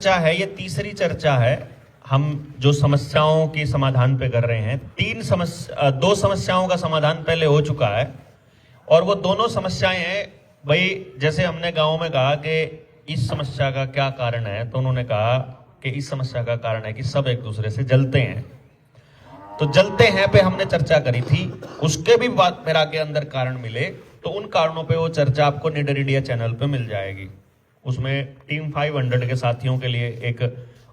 चर्चा है, ये तीसरी चर्चा है। हम जो समस्याओं की समाधान पे कर रहे हैं, दो समस्याओं का समाधान पहले हो चुका है और वो दोनों समस्याएं हैं भाई, जैसे हमने गांव में कहा कि इस समस्या का क्या कारण है, तो उन्होंने कहा कि इस समस्या का कारण है कि सब एक दूसरे से जलते हैं। तो जलते हैं पे हमने चर्चा करी थी, उसके भी बात मेरा के अंदर कारण मिले तो उन कारणों पे वो चर्चा आपको निडर इंडिया चैनल पे मिल जाएगी। उसमें टीम 500 के साथियों के लिए एक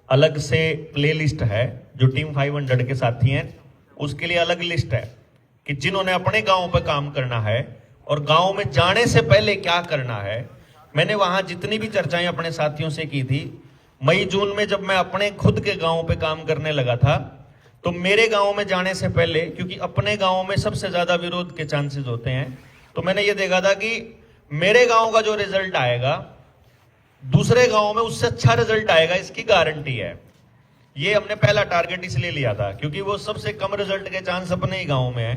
अलग से प्लेलिस्ट है। जो टीम 500 के साथी हैं उसके लिए अलग लिस्ट है कि जिन्होंने अपने गांव पे काम करना है और गांव में जाने से पहले क्या करना है। मैंने वहां जितनी भी चर्चाएं अपने साथियों से की थी, मई जून में जब मैं अपने खुद के गांव पे काम करने लगा था, तो मेरे गांव में जाने से पहले, क्योंकि अपने गांव में सबसे ज्यादा विरोध के चांसेस होते हैं, तो मैंने ये देखा था कि मेरे गांव का जो रिजल्ट आएगा दूसरे गांव में उससे अच्छा रिजल्ट आएगा, इसकी गारंटी है। ये हमने पहला टारगेट इसलिए लिया था क्योंकि वो सबसे कम रिजल्ट के चांस अपने ही गांव में है।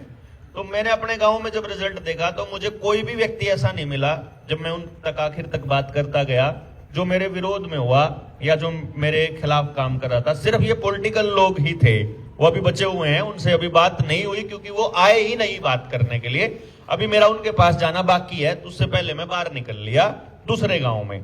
तो मैंने अपने गांव में जब रिजल्ट देखा तो मुझे कोई भी व्यक्ति ऐसा नहीं मिला, जब मैं उन तक आखिर तक बात करता गया, जो मेरे विरोध में हुआ या जो मेरे खिलाफ काम कर रहा था। सिर्फ ये पॉलिटिकल लोग ही थे, वो अभी बचे हुए हैं, उनसे अभी बात नहीं हुई क्योंकि वो आए ही नहीं बात करने के लिए। अभी मेरा उनके पास जाना बाकी है, तो उससे पहले मैं बाहर निकल लिया दूसरे गांव में।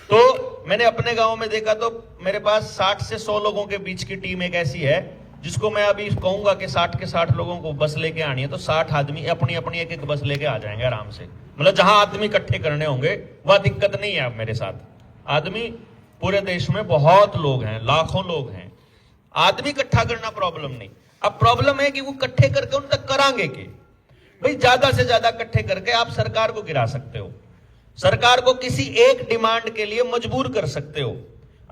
तो मैंने अपने गांव में देखा तो मेरे पास 60 से 100 लोगों के बीच की टीम एक ऐसी है जिसको मैं अभी कहूंगा कि 60 के 60 लोगों को बस लेके आनी है, तो 60 आदमी अपनी अपनी एक एक बस लेके आ जाएंगे आराम से। मतलब जहां आदमी इकट्ठे करने होंगे वह दिक्कत नहीं है। अब मेरे साथ आदमी पूरे देश में बहुत लोग हैं, लाखों लोग हैं, आदमी इकट्ठा करना प्रॉब्लम नहीं। अब प्रॉब्लम है कि वो इकट्ठे करके उन तक करांगे कि भाई ज्यादा से ज्यादा इकट्ठे करके आप सरकार को गिरा सकते हो, सरकार को किसी एक डिमांड के लिए मजबूर कर सकते हो।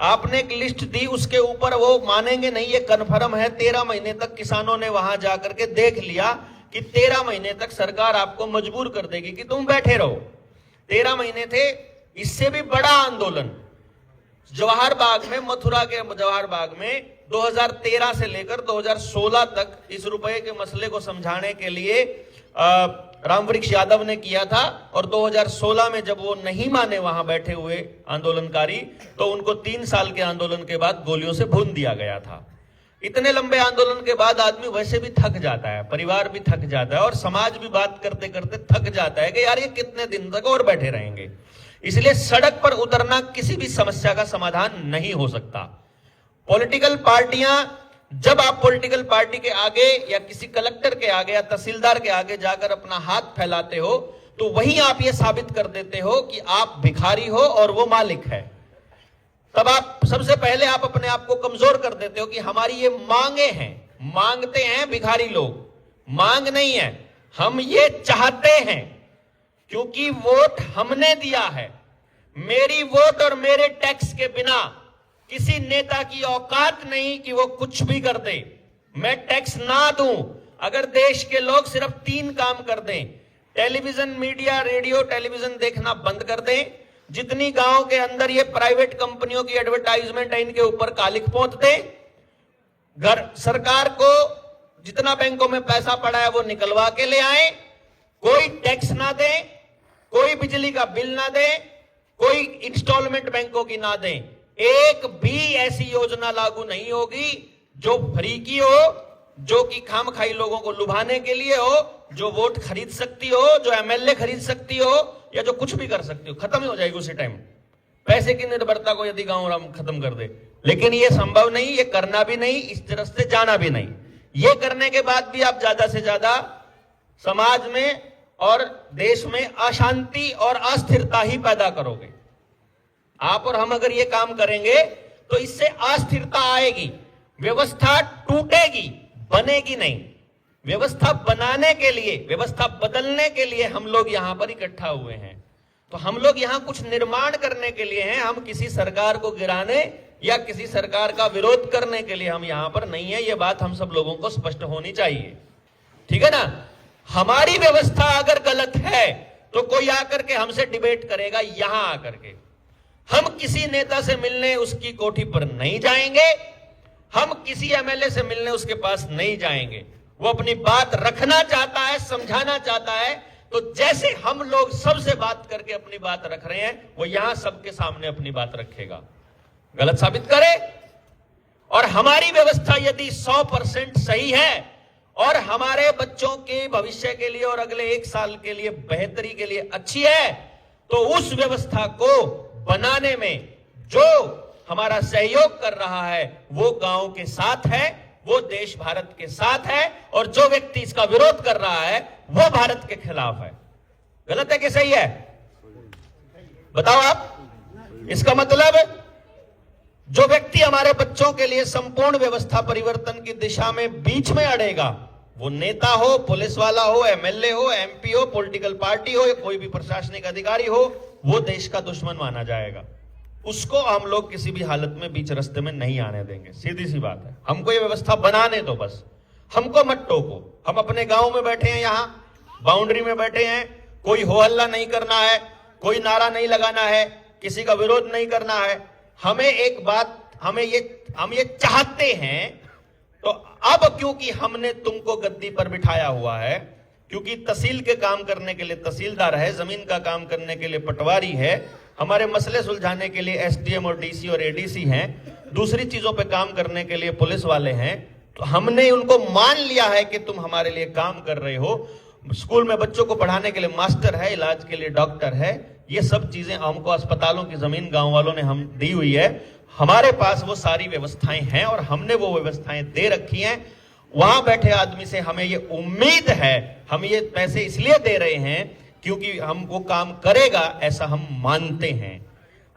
आपने एक लिस्ट दी, उसके ऊपर वो मानेंगे नहीं, ये कन्फर्म है। 13 महीने तक किसानों ने वहां जाकर के देख लिया कि 13 महीने तक सरकार आपको मजबूर कर देगी कि तुम बैठे रहो। 13 महीने थे। इससे भी बड़ा आंदोलन जवाहर बाग में, मथुरा के जवाहर बाग में 2013 से लेकर 2016 तक इस रुपए के मसले को समझाने के लिए रामवृक्ष यादव ने किया था। और 2016 में जब वो नहीं माने वहां बैठे हुए आंदोलनकारी, तो उनको 3 साल के आंदोलन के बाद गोलियों से भून दिया गया था। इतने लंबे आंदोलन के बाद आदमी वैसे भी थक जाता है, परिवार भी थक जाता है और समाज भी बात करते करते थक जाता है कि यार ये कितने दिन तक और बैठे रहेंगे। इसलिए सड़क पर उतरना किसी भी समस्या का समाधान नहीं हो सकता। पॉलिटिकल पार्टियां, जब आप पॉलिटिकल पार्टी के आगे या किसी कलेक्टर के आगे या तहसीलदार के आगे जाकर अपना हाथ फैलाते हो, तो वहीं आप ये साबित कर देते हो कि आप भिखारी हो और वो मालिक है। तब आप सबसे पहले आप अपने आप को कमजोर कर देते हो कि हमारी ये मांगे हैं, मांगते हैं भिखारी लोग, मांग नहीं है, हम ये चाहते हैं क्योंकि वोट हमने दिया है। मेरी वोट और मेरे टैक्स के बिना किसी नेता की औकात नहीं कि वो कुछ भी कर दे। मैं टैक्स ना दूं, अगर देश के लोग सिर्फ 3 काम कर दें, टेलीविजन, मीडिया, रेडियो, टेलीविजन देखना बंद कर दें, जितनी गांव के अंदर ये प्राइवेट कंपनियों की एडवर्टाइजमेंट है इनके ऊपर कालिख पोंछ दें, घर सरकार को जितना बैंकों में पैसा पड़ा है वो निकलवा के ले आए, कोई टैक्स ना दे, कोई बिजली का बिल ना दे, कोई इंस्टॉलमेंट बैंकों की ना दें। एक भी ऐसी योजना लागू नहीं होगी जो फ्री की हो, जो कि खामखाई लोगों को लुभाने के लिए हो, जो वोट खरीद सकती हो, जो एमएलए खरीद सकती हो या जो कुछ भी कर सकती हो। खत्म हो जाएगी उसी टाइम पैसे की निर्भरता को यदि गांव राम खत्म कर दे। लेकिन ये संभव नहीं, ये करना भी नहीं, इस तरह से जाना भी नहीं। ये करने के बाद भी आप ज्यादा से ज्यादा समाज में और देश में अशांति और अस्थिरता ही पैदा करोगे। आप और हम अगर ये काम करेंगे तो इससे अस्थिरता आएगी, व्यवस्था टूटेगी, बनेगी नहीं। व्यवस्था बनाने के लिए, व्यवस्था बदलने के लिए हम लोग यहां पर इकट्ठा हुए हैं। तो हम लोग यहां कुछ निर्माण करने के लिए हैं, हम किसी सरकार को गिराने या किसी सरकार का विरोध करने के लिए हम यहां पर नहीं है। ये बात हम सब लोगों को स्पष्ट होनी चाहिए, ठीक है ना। हमारी व्यवस्था अगर गलत है तो कोई आकर के हमसे डिबेट करेगा, यहां आकर के हम किसी नेता से मिलने उसकी कोठी पर नहीं जाएंगे, हम किसी एमएलए से मिलने उसके पास नहीं जाएंगे। वो अपनी बात रखना चाहता है, समझाना चाहता है, तो जैसे हम लोग सबसे बात करके अपनी बात रख रहे हैं, वो यहां सबके सामने अपनी बात रखेगा। गलत साबित करे। और हमारी व्यवस्था यदि 100% सही है और हमारे बच्चों के भविष्य के लिए और अगले 1 साल के लिए बेहतरी के लिए अच्छी है, तो उस व्यवस्था को बनाने में जो हमारा सहयोग कर रहा है वो गांव के साथ है, वो देश भारत के साथ है, और जो व्यक्ति इसका विरोध कर रहा है वो भारत के खिलाफ है। गलत है कि सही है? बताओ आप। इसका मतलब जो व्यक्ति हमारे बच्चों के लिए संपूर्ण व्यवस्था परिवर्तन की दिशा में बीच में अड़ेगा, वो नेता हो, पुलिस वाला हो, एमएलए हो, एमपी हो, पॉलिटिकल पार्टी हो या कोई भी प्रशासनिक अधिकारी हो, वो देश का दुश्मन माना जाएगा। उसको हम लोग किसी भी हालत में बीच रास्ते में नहीं आने देंगे। सीधी सी बात है। हमको ये व्यवस्था बनाने दो बस, हमको मत टोको। हम अपने गांव में बैठे हैं, यहां बाउंड्री में बैठे हैं, कोई हो हल्ला नहीं करना है, कोई नारा नहीं लगाना है, किसी का विरोध नहीं करना है। हमें एक बात, हम ये चाहते हैं, तो अब क्योंकि हमने तुमको गद्दी पर बिठाया हुआ है, क्योंकि तहसील के काम करने के लिए तहसीलदार है, जमीन का काम करने के लिए पटवारी है, हमारे मसले सुलझाने के लिए एसडीएम और डीसी और एडीसी हैं, दूसरी चीजों पे काम करने के लिए पुलिस वाले हैं, तो हमने उनको मान लिया है कि तुम हमारे लिए काम कर रहे हो। स्कूल में बच्चों को पढ़ाने के लिए मास्टर है, इलाज के लिए डॉक्टर है, ये सब चीजें हमको अस्पतालों की जमीन गांव वालों ने हम दी हुई है। हमारे पास वो सारी व्यवस्थाएं हैं और हमने वो व्यवस्थाएं दे रखी हैं। वहां बैठे आदमी से हमें ये उम्मीद है, हम ये पैसे इसलिए दे रहे हैं क्योंकि हम वो काम करेगा ऐसा हम मानते हैं,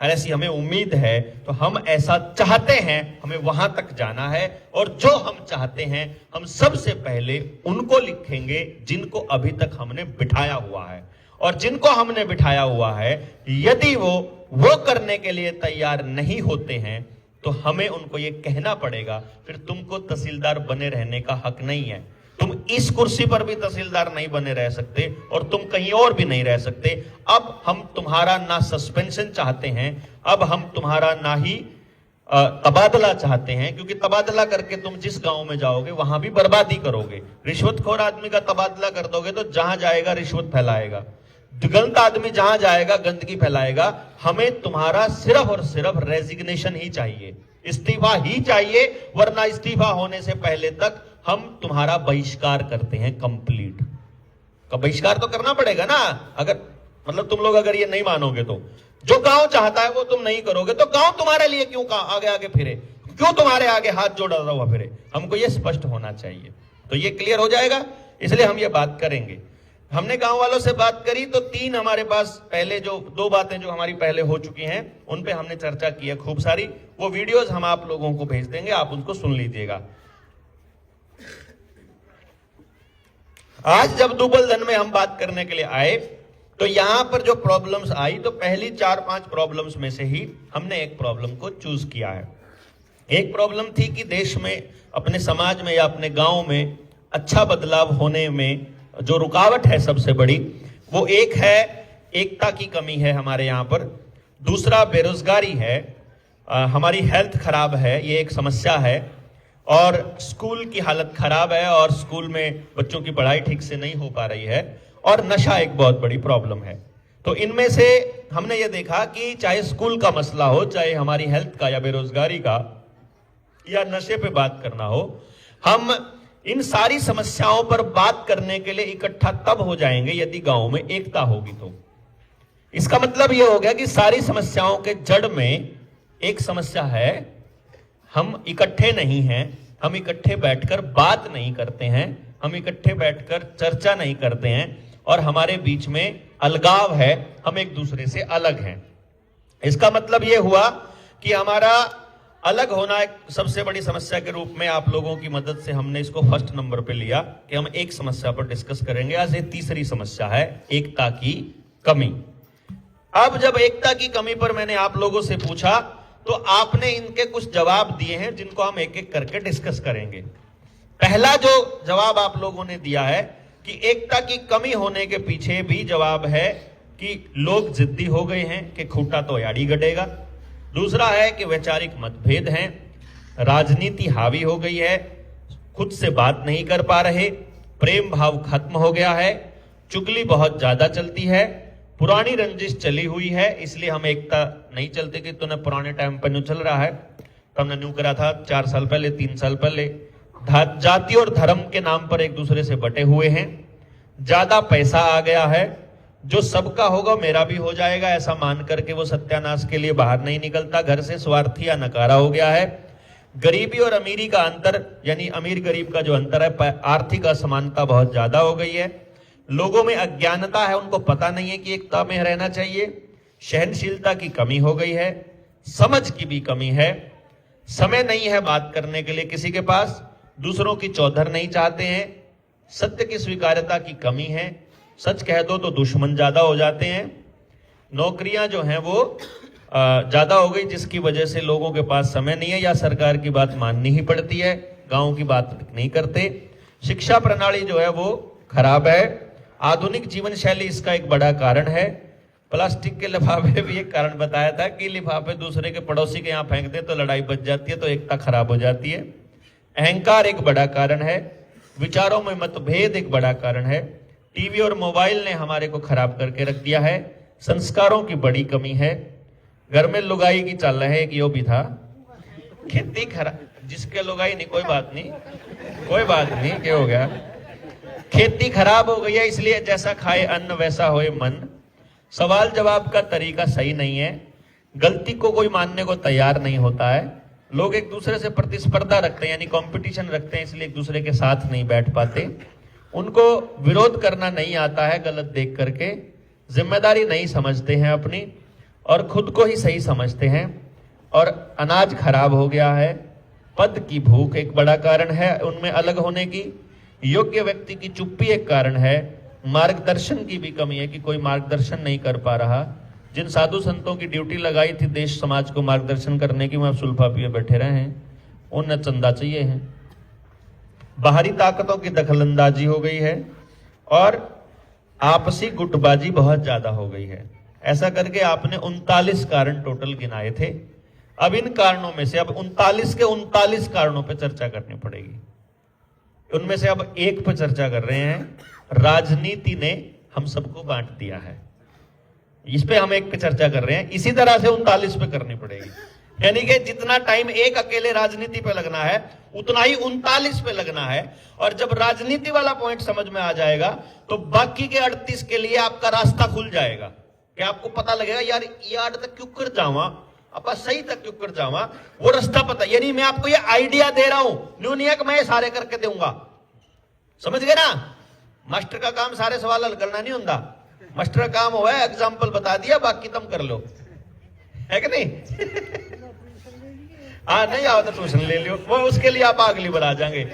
ऐसी हमें उम्मीद है, तो हम ऐसा चाहते हैं, हमें वहां तक जाना है। और जो हम चाहते हैं हम सबसे पहले उनको लिखेंगे जिनको अभी तक हमने बिठाया हुआ है, और जिनको हमने बिठाया हुआ है यदि वो करने के लिए तैयार नहीं होते हैं तो हमें उनको ये कहना पड़ेगा, फिर तुमको तहसीलदार बने रहने का हक नहीं है। तुम इस कुर्सी पर भी तहसीलदार नहीं बने रह सकते और तुम कहीं और भी नहीं रह सकते। अब हम तुम्हारा ना सस्पेंशन चाहते हैं, अब हम तुम्हारा ना ही तबादला चाहते हैं, क्योंकि तबादला करके तुम जिस गांव में जाओगे वहां भी बर्बादी करोगे। रिश्वतखोर आदमी का तबादला कर दोगे तो जहां जाएगा रिश्वत फैलाएगा, गलत आदमी जहां जाएगा गंदगी फैलाएगा। हमें तुम्हारा सिर्फ और सिर्फ रेजिग्नेशन ही चाहिए, इस्तीफा ही चाहिए, वरना इस्तीफा होने से पहले तक हम तुम्हारा बहिष्कार करते हैं कंप्लीट। का बहिष्कार तो करना पड़ेगा ना, अगर मतलब तुम लोग अगर ये नहीं मानोगे तो। जो गांव चाहता है वो तुम नहीं करोगे तो गांव तुम्हारे लिए क्यों आगे आगे फिरे, क्यों तुम्हारे आगे हाथ जोड़ा हुआ फिरे? हमको ये स्पष्ट होना चाहिए। तो ये क्लियर हो जाएगा, इसलिए हम ये बात करेंगे। हमने गांव वालों से बात करी तो 3 हमारे पास पहले जो 2 बातें जो हमारी पहले हो चुकी हैं उन पे हमने चर्चा की है खूब सारी। वो वीडियोस हम आप लोगों को भेज देंगे, आप उनको सुन लीजिएगा। आज जब दुबलधन में हम बात करने के लिए आए तो यहां पर जो प्रॉब्लम्स आई, तो पहली 4-5 प्रॉब्लम्स में से ही हमने एक प्रॉब्लम को चूज किया है। एक प्रॉब्लम थी कि देश में, अपने समाज में या अपने गांव में अच्छा बदलाव होने में जो रुकावट है सबसे बड़ी, वो एक है एकता की कमी है हमारे यहाँ पर, दूसरा बेरोजगारी है, हमारी हेल्थ खराब है, ये एक समस्या है, और स्कूल की हालत खराब है और स्कूल में बच्चों की पढ़ाई ठीक से नहीं हो पा रही है, और नशा एक बहुत बड़ी प्रॉब्लम है। तो इनमें से हमने ये देखा कि चाहे स्कूल का मसला हो, चाहे हमारी हेल्थ का या बेरोजगारी का या नशे पे बात करना हो, हम इन सारी समस्याओं पर बात करने के लिए इकट्ठा तब हो जाएंगे यदि गांव में एकता होगी। तो इसका मतलब यह हो गया कि सारी समस्याओं के जड़ में एक समस्या है, हम इकट्ठे नहीं हैं, हम इकट्ठे बैठकर बात नहीं करते हैं, हम इकट्ठे बैठकर चर्चा नहीं करते हैं, और हमारे बीच में अलगाव है, हम एक दूसरे से अलग हैं। इसका मतलब यह हुआ कि हमारा अलग होना एक सबसे बड़ी समस्या के रूप में आप लोगों की मदद से हमने इसको फर्स्ट नंबर पे लिया कि हम एक समस्या पर डिस्कस करेंगे। आज ये तीसरी समस्या है एकता की कमी। अब जब एकता की कमी पर मैंने आप लोगों से पूछा तो आपने इनके कुछ जवाब दिए हैं जिनको हम एक एक करके डिस्कस करेंगे। पहला जो जवाब आप लोगों ने दिया है कि एकता की कमी होने के पीछे भी जवाब है कि लोग जिद्दी हो गए हैं कि खूंटा तो याड़ी गड़ेगा। दूसरा है कि वैचारिक मतभेद हैं, राजनीति हावी हो गई है, खुद से बात नहीं कर पा रहे, प्रेम भाव खत्म हो गया है, चुगली बहुत ज्यादा चलती है, पुरानी रंजिश चली हुई है, इसलिए हम एकता नहीं चलते कि तूने पुराने टाइम पर न्यू चल रहा है। तो हमने न्यू करा था 4 साल पहले, 3 साल पहले। जाति और धर्म के नाम पर एक दूसरे से बटे हुए हैं। ज्यादा पैसा आ गया है, जो सबका होगा मेरा भी हो जाएगा ऐसा मान करके वो सत्यानाश के लिए बाहर नहीं निकलता। घर से स्वार्थी या नकारा हो गया है। गरीबी और अमीरी का अंतर, यानी अमीर गरीब का जो अंतर है, आर्थिक असमानता बहुत ज्यादा हो गई है। लोगों में अज्ञानता है, उनको पता नहीं है कि एकता में रहना चाहिए। सहनशीलता की कमी हो गई है, समझ की भी कमी है। समय नहीं है बात करने के लिए किसी के पास, दूसरों की चौधर नहीं चाहते हैं। सत्य की स्वीकार्यता की कमी है, सच कह दो तो दुश्मन ज्यादा हो जाते हैं। नौकरियां जो हैं वो ज्यादा हो गई, जिसकी वजह से लोगों के पास समय नहीं है या सरकार की बात माननी ही पड़ती है, गांव की बात नहीं करते। शिक्षा प्रणाली जो है वो खराब है। आधुनिक जीवन शैली इसका एक बड़ा कारण है। प्लास्टिक के लिफाफे भी एक कारण बताया था कि लिफाफे दूसरे के पड़ोसी के यहाँ फेंक दे तो लड़ाई बच जाती है, तो एकता खराब हो जाती है। अहंकार एक बड़ा कारण है। विचारों में मतभेद एक बड़ा कारण है। टीवी और मोबाइल ने हमारे को खराब करके रख दिया है। संस्कारों की बड़ी कमी है। घर में लुगाई की चाल है, एक यो भी था। खेती खराब, जिसके लुगाई नहीं, कोई बात नहीं, कोई बात नहीं, क्या हो गया। खेती खराब हो गई है, इसलिए जैसा खाए अन्न वैसा होए मन। सवाल जवाब का तरीका सही नहीं है। गलती को कोई मानने को तैयार नहीं होता है। लोग एक दूसरे से प्रतिस्पर्धा रखते हैं, यानी कंपटीशन रखते हैं, इसलिए एक दूसरे के साथ नहीं बैठ पाते। उनको विरोध करना नहीं आता है गलत देख करके। जिम्मेदारी नहीं समझते हैं अपनी, और खुद को ही सही समझते हैं। और अनाज खराब हो गया है। पद की भूख एक बड़ा कारण है उनमें अलग होने की। योग्य व्यक्ति की चुप्पी एक कारण है। मार्गदर्शन की भी कमी है कि कोई मार्गदर्शन नहीं कर पा रहा। जिन साधु संतों की ड्यूटी लगाई थी देश समाज को मार्गदर्शन करने की, वह सुल्फा पिए बैठे रहे हैं, उन्हें चंदा चाहिए है। बाहरी ताकतों की दखलंदाजी हो गई है और आपसी गुटबाजी बहुत ज्यादा हो गई है। ऐसा करके आपने 39 कारण टोटल गिनाए थे। अब इन कारणों में से, अब 39 के 39 कारणों पे चर्चा करनी पड़ेगी। उनमें से अब एक पे चर्चा कर रहे हैं। राजनीति ने हम सबको बांट दिया है, इस पे हम एक पे चर्चा कर रहे हैं। इसी तरह से 39 पे करनी पड़ेगी, यानी कि जितना टाइम एक अकेले राजनीति पे लगना है उतना ही 39 पे लगना है। और जब राजनीति वाला पॉइंट समझ में आ जाएगा तो बाकी के 38 के लिए आपका रास्ता खुल जाएगा कि आपको पता लगेगा यार ये तक क्यों कर जावा, अपा सही तक क्यों कर जावा, वो रास्ता पता। यानी मैं आपको ये आइडिया दे रहा हूं, न्यू नहीं है कि मैं ये सारे करके दूंगा। समझ गए ना। मास्टर का काम सारे सवाल हल करना नहीं होता। मास्टर का काम हुआ है एग्जाम्पल बता दिया, बाकी तुम कर लो, है कि नहीं। हाँ, नहीं आओ तो ट्यूशन ले लियो, वो उसके लिए आप अगली बार आ जाएंगे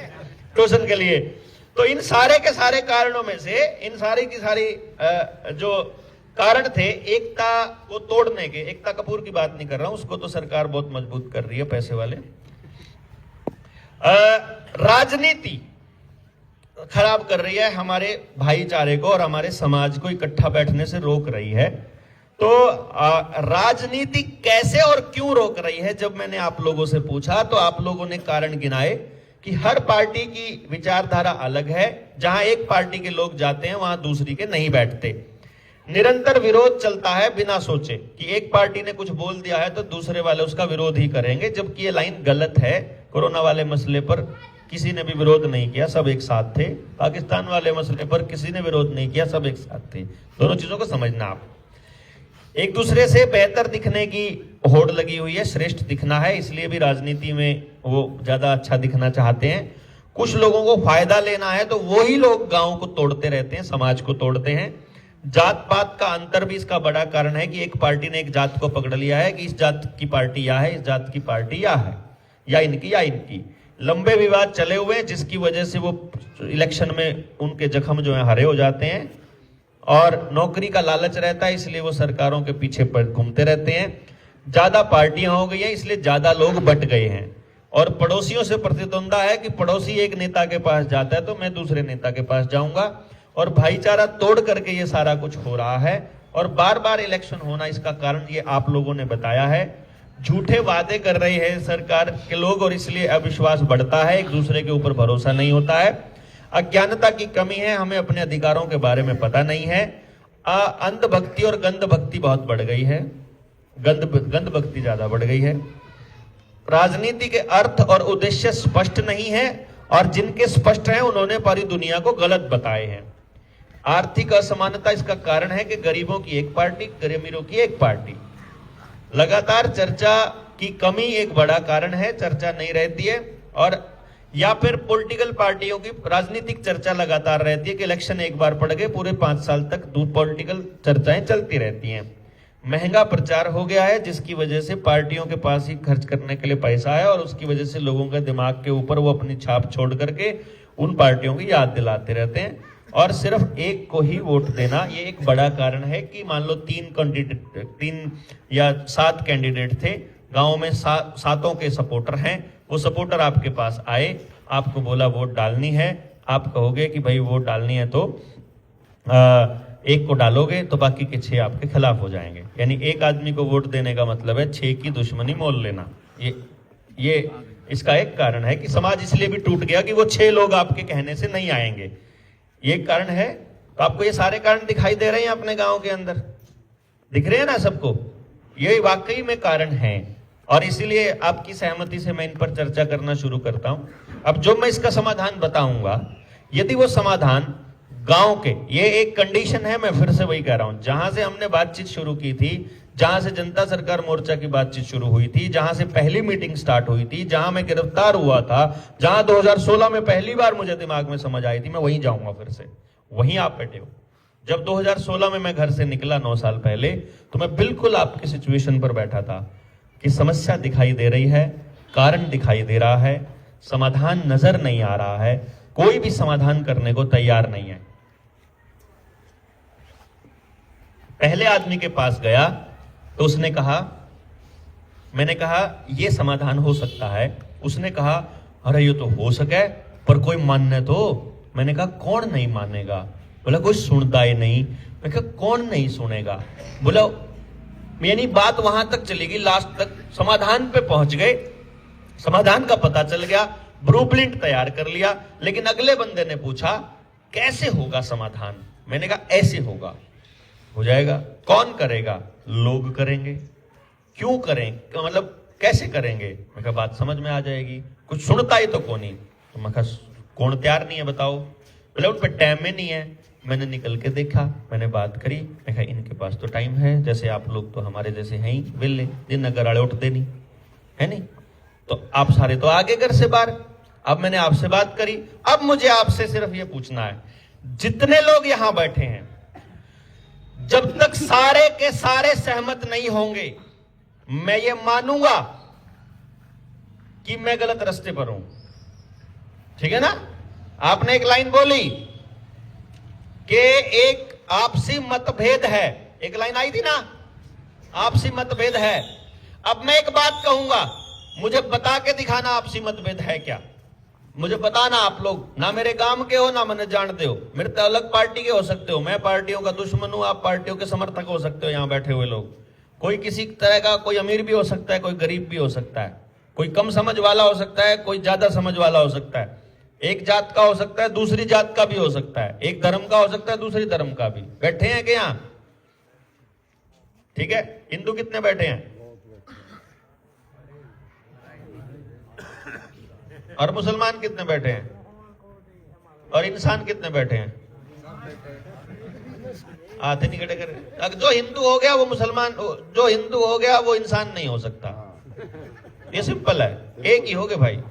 ट्यूशन के लिए। तो इन सारे के सारे कारणों में से, इन सारी की सारी जो कारण थे एकता को तोड़ने के, एकता कपूर की बात नहीं कर रहा हूं, उसको तो सरकार बहुत मजबूत कर रही है, पैसे वाले। राजनीति खराब कर रही है हमारे भाईचारे को और हमारे समाज को इकट्ठा बैठने से रोक रही है। तो राजनीति कैसे और क्यों रोक रही है, जब मैंने आप लोगों से पूछा तो आप लोगों ने कारण गिनाए कि हर पार्टी की विचारधारा अलग है। जहां एक पार्टी के लोग जाते हैं वहां दूसरी के नहीं बैठते। निरंतर विरोध चलता है बिना सोचे कि एक पार्टी ने कुछ बोल दिया है तो दूसरे वाले उसका विरोध ही करेंगे, जबकि ये लाइन गलत है। कोरोना वाले मसले पर किसी ने भी विरोध नहीं किया, सब एक साथ थे। पाकिस्तान वाले मसले पर किसी ने विरोध नहीं किया, सब एक साथ थे। दोनों चीजों को समझना आप। एक दूसरे से बेहतर दिखने की होड़ लगी हुई है, श्रेष्ठ दिखना है, इसलिए भी राजनीति में वो ज्यादा अच्छा दिखना चाहते हैं। कुछ लोगों को फायदा लेना है तो वही लोग गांव को तोड़ते रहते हैं, समाज को तोड़ते हैं। जात पात का अंतर भी इसका बड़ा कारण है कि एक पार्टी ने एक जात को पकड़ लिया है कि इस जात की पार्टी या है, इस जात की पार्टी या है, या इनकी या इनकी। लंबे विवाद चले हुए हैं जिसकी वजह से वो इलेक्शन में उनके जख्म जो है हरे हो जाते हैं। और नौकरी का लालच रहता है, इसलिए वो सरकारों के पीछे घूमते रहते हैं। ज्यादा पार्टियां हो गई हैं, इसलिए ज्यादा लोग बट गए हैं। और पड़ोसियों से प्रतिद्वंदा है कि पड़ोसी एक नेता के पास जाता है तो मैं दूसरे नेता के पास जाऊंगा, और भाईचारा तोड़ करके ये सारा कुछ हो रहा है। और बार बार इलेक्शन होना इसका कारण ये आप लोगों ने बताया है। झूठे वादे कर रहे हैं सरकार के लोग और इसलिए अविश्वास बढ़ता है, एक दूसरे के ऊपर भरोसा नहीं होता है। अज्ञानता की कमी है, हमें अपने अधिकारों के बारे में पता नहीं है। अंधभक्ति और गंध भक्ति बहुत बढ़ गई है, गंध भक्ति ज्यादा बढ़ गई है। राजनीति के अर्थ और उद्देश्य स्पष्ट नहीं है, और जिनके स्पष्ट हैं उन्होंने पूरी दुनिया को गलत बताए हैं। आर्थिक असमानता इसका कारण है कि गरीबों की एक पार्टी, अमीरों की एक पार्टी। लगातार चर्चा की कमी एक बड़ा कारण है, चर्चा नहीं रहती है। और या फिर पॉलिटिकल पार्टियों की राजनीतिक चर्चा लगातार रहती है कि इलेक्शन एक बार पड़ गए, पूरे 5 साल तक पॉलिटिकल चर्चाएं चलती रहती हैं। महंगा प्रचार हो गया है, जिसकी वजह से पार्टियों के पास ही खर्च करने के लिए पैसा है, और उसकी वजह से लोगों के दिमाग के ऊपर वो अपनी छाप छोड़ करके उन पार्टियों की याद दिलाते रहते हैं। और सिर्फ एक को ही वोट देना, ये एक बड़ा कारण है कि मान लो 3 या 7 कैंडिडेट थे, गांव में 7 के सपोर्टर हैं। वो सपोर्टर आपके पास आए, आपको बोला वोट डालनी है, आप कहोगे कि भाई वोट डालनी है तो एक को डालोगे तो बाकी के 6 आपके खिलाफ हो जाएंगे। यानी एक आदमी को वोट देने का मतलब है 6 की दुश्मनी मोल लेना। ये इसका एक कारण है कि समाज इसलिए भी टूट गया कि वो 6 लोग आपके कहने से नहीं आएंगे, ये कारण है। तो आपको ये सारे कारण दिखाई दे रहे हैं अपने गांव के अंदर, दिख रहे हैं ना सबको, ये वाकई में कारण है। और इसीलिए आपकी सहमति से मैं इन पर चर्चा करना शुरू करता हूं। अब जो मैं इसका समाधान बताऊंगा, यदि वो समाधान गांव के, ये एक कंडीशन है, मैं फिर से वही कह रहा हूं, जहां से हमने बातचीत शुरू की थी, जहां से जनता सरकार मोर्चा की बातचीत शुरू हुई थी, जहां से पहली मीटिंग स्टार्ट हुई थी, जहां मैं गिरफ्तार हुआ था, जहां 2016 में पहली बार मुझे दिमाग में समझ आई थी, मैं वहीं जाऊंगा फिर से। वहीं आप बैठे हो। जब 2016 में मैं घर से निकला 9 साल पहले, तो मैं बिल्कुल आपकी सिचुएशन पर बैठा था कि समस्या दिखाई दे रही है, कारण दिखाई दे रहा है, समाधान नजर नहीं आ रहा है, कोई भी समाधान करने को तैयार नहीं है। पहले आदमी के पास गया तो उसने कहा, मैंने कहा यह समाधान हो सकता है। उसने कहा अरे ये तो हो सके पर कोई मानने तो। मैंने कहा कौन नहीं मानेगा? बोला कोई सुनता ही नहीं। मैं कहा कौन नहीं सुनेगा? बोला यानी बात वहां तक चलेगी, लास्ट तक समाधान पे पहुंच गए, समाधान का पता चल गया, ब्लूप्रिंट तैयार कर लिया। लेकिन अगले बंदे ने पूछा कैसे होगा समाधान? मैंने कहा ऐसे होगा, हो जाएगा। कौन करेगा? लोग करेंगे। क्यों करें, मतलब कैसे करेंगे? मैं कहा बात समझ में आ जाएगी, कुछ सुनता ही तो कौन ही। तो मैं कहा कौन तैयार नहीं है बताओ? बोले उन पर टाइम में नहीं है। मैंने निकल के देखा, मैंने बात करी, मैं कहा इनके पास तो टाइम है, जैसे आप लोग तो हमारे जैसे हैं ही विले, दिन अगर आड़े उठते नहीं है नहीं, तो आप सारे तो आगे घर से बाहर। अब मैंने आपसे बात करी, अब मुझे आपसे सिर्फ ये पूछना है, जितने लोग यहां बैठे हैं, जब तक सारे के सारे सहमत नहीं होंगे, मैं ये मानूंगा कि मैं गलत रास्ते पर हूं। ठीक है ना? आपने एक लाइन बोली कि एक आपसी मतभेद है, एक लाइन आई थी ना, आपसी मतभेद है। अब मैं एक बात कहूंगा, मुझे बता के दिखाना आपसी मतभेद है क्या। मुझे बताना, आप लोग ना मेरे काम के हो ना मैंने जानते हो, मेरे तो अलग पार्टी के हो सकते हो, मैं पार्टियों का दुश्मन हूं, आप पार्टियों के समर्थक हो सकते हो। यहां बैठे हुए लोग, कोई किसी तरह का, कोई अमीर भी हो सकता है, कोई गरीब भी हो सकता है, कोई कम समझ वाला हो सकता है, कोई ज्यादा समझ वाला हो सकता है, एक जात का हो सकता है, दूसरी जात का भी हो सकता है, एक धर्म का हो सकता है, दूसरी धर्म का भी। बैठे हैं क्या यहां? ठीक है। हिंदू कितने बैठे हैं और मुसलमान कितने बैठे हैं और इंसान कितने बैठे हैं? आधे नहीं खड़े कर। जो हिंदू हो गया वो मुसलमान, जो हिंदू हो गया वो इंसान नहीं हो सकता। ये सिंपल है, एक ही हो गए भाई।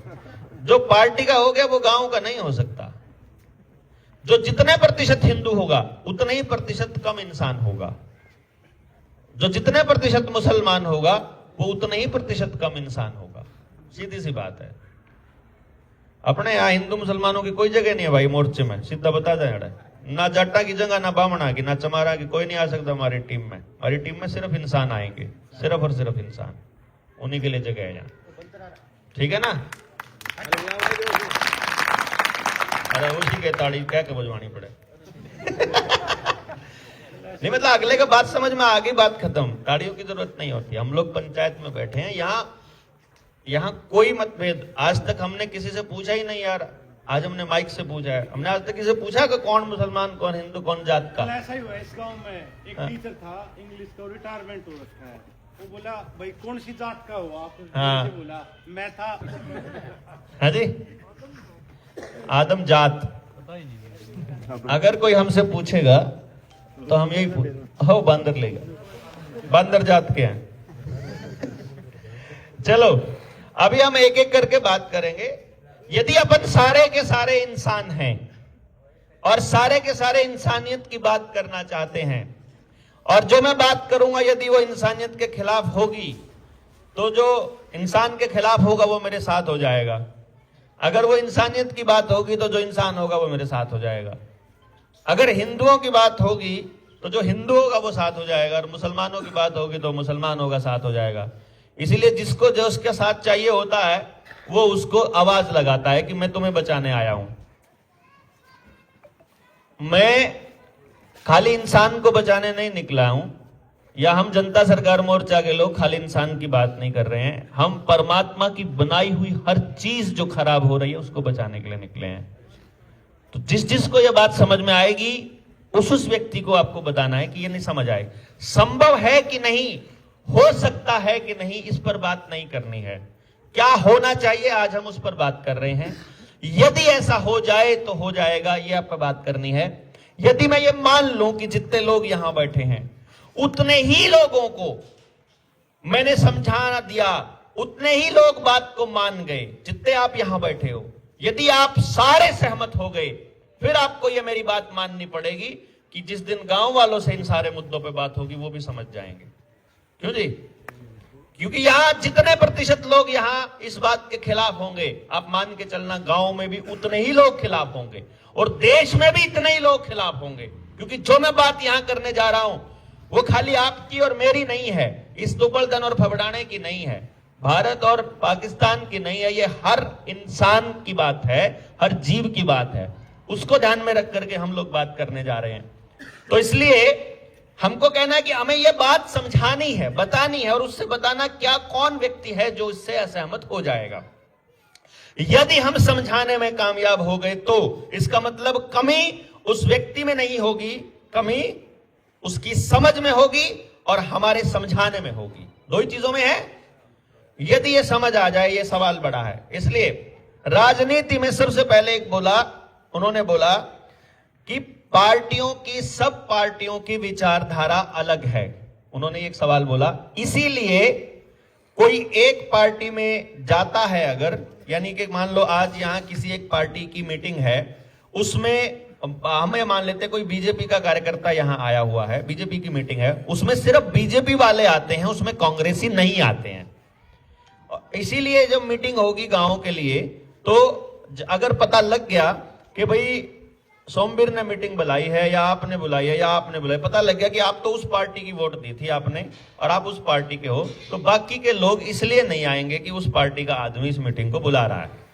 जो पार्टी का हो गया वो गांव का नहीं हो सकता। जो जितने प्रतिशत हिंदू होगा उतने ही प्रतिशत कम इंसान होगा, जो जितने प्रतिशत मुसलमान होगा वो उतने ही प्रतिशत कम इंसान होगा। सीधी सी बात है। अपने यहां हिंदू मुसलमानों की कोई जगह नहीं है भाई मोर्चे में, सीधा बता जाए। ना जाटा की जगह, ना बामणा की, ना चमारा की, कोई नहीं आ सकता हमारी टीम में। हमारी टीम में सिर्फ इंसान आएंगे, सिर्फ और सिर्फ इंसान, उन्हीं के लिए जगह है यहाँ। ठीक है ना? अरे उसी के ताड़ी क्या के बजवानी पड़े। नहीं मतलब अगले का बात समझ में आ गई, बात खत्म, ताड़ियों की जरूरत नहीं होती। हम लोग पंचायत में बैठे हैं, यहाँ कोई मतभेद आज तक हमने किसी से पूछा ही नहीं यार आज हमने माइक से पूछा है, हमने आज तक किसी से पूछा कि कौन मुसलमान, कौन हिंदू, कौन जात का? ऐसा ही हुआ इस गांव में। एक टीचर था इंग्लिश का, रिटायरमेंट हो रखा है। वो बोला भाई कौन सी जात का हो आप? हाँ। बोला मैं था। हाँ जी, आदम जात। अगर कोई हमसे पूछेगा तो हम यही हो बंदर लेगा, बंदर जात के हैं। चलो अभी हम एक एक करके बात करेंगे। यदि अपन सारे के सारे इंसान हैं और सारे के सारे इंसानियत की बात करना चाहते हैं, और जो मैं बात करूंगा यदि वो इंसानियत के खिलाफ होगी, तो जो इंसान के खिलाफ होगा वो मेरे साथ हो जाएगा। अगर वो इंसानियत की बात होगी तो जो इंसान होगा वो मेरे साथ हो जाएगा। अगर हिंदुओं की बात होगी तो जो हिंदू होगा वो साथ हो जाएगा, और मुसलमानों की बात होगी तो मुसलमान होगा साथ हो जाएगा। इसीलिए जिसको जो उसके साथ चाहिए होता है वो उसको आवाज लगाता है कि मैं तुम्हें बचाने आया हूं। मैं खाली इंसान को बचाने नहीं निकला हूं, या हम जनता सरकार मोर्चा के लोग खाली इंसान की बात नहीं कर रहे हैं, हम परमात्मा की बनाई हुई हर चीज जो खराब हो रही है उसको बचाने के लिए निकले हैं। तो जिस जिसको यह बात समझ में आएगी उस व्यक्ति को आपको बताना है कि यह नहीं समझ आए, संभव है कि नहीं, हो सकता है कि नहीं, इस पर बात नहीं करनी है। क्या होना चाहिए आज हम उस पर बात कर रहे हैं। यदि ऐसा हो जाए तो हो जाएगा, ये आप पर बात करनी है। यदि मैं ये मान लूं कि जितने लोग यहां बैठे हैं उतने ही लोगों को मैंने समझा दिया, उतने ही लोग बात को मान गए जितने आप यहां बैठे हो, यदि आप सारे सहमत हो गए, फिर आपको यह मेरी बात माननी पड़ेगी कि जिस दिन गांव वालों से इन सारे मुद्दों पे बात होगी वो भी समझ जाएंगे। क्यों जी? क्योंकि यहां जितने प्रतिशत लोग यहां इस बात के खिलाफ होंगे, आप मान के चलना गांव में भी उतने ही लोग खिलाफ होंगे, और देश में भी इतने ही लोग खिलाफ होंगे। क्योंकि जो मैं बात यहां करने जा रहा हूं वो खाली आपकी और मेरी नहीं है, इस दुबलदन और फबड़ाने की नहीं है, भारत और पाकिस्तान की नहीं है, ये हर इंसान की बात है, हर जीव की बात है। उसको ध्यान में रख करके हम लोग बात करने जा रहे हैं। तो इसलिए हमको कहना है कि हमें यह बात समझानी है, बतानी है, और उससे बताना क्या कौन व्यक्ति है जो इससे असहमत हो जाएगा। यदि हम समझाने में कामयाब हो गए तो इसका मतलब कमी उस व्यक्ति में नहीं होगी, कमी उसकी समझ में होगी और हमारे समझाने में होगी। दो ही चीजों में है। यदि ये समझ आ जाए, ये सवाल बड़ा है। इसलिए राजनीति में सबसे पहले एक बोला, उन्होंने बोला कि पार्टियों की, सब पार्टियों की विचारधारा अलग है। उन्होंने एक सवाल बोला, इसीलिए कोई एक पार्टी में जाता है अगर, यानी कि मान लो आज यहां किसी एक पार्टी की मीटिंग है, उसमें हमें मान लेते कोई बीजेपी का कार्यकर्ता यहां आया हुआ है, बीजेपी की मीटिंग है, उसमें सिर्फ बीजेपी वाले आते हैं, उसमें कांग्रेसी नहीं आते हैं। इसीलिए जब मीटिंग होगी गांव के लिए, तो अगर पता लग गया कि भाई सोमवीर ने मीटिंग बुलाई है या आपने बुलाई है या आपने बुलाई, पता लग गया कि आप तो उस पार्टी की वोट दी थी आपने और आप उस पार्टी के हो, तो बाकी के लोग इसलिए नहीं आएंगे कि उस पार्टी का आदमी इस मीटिंग को बुला रहा है।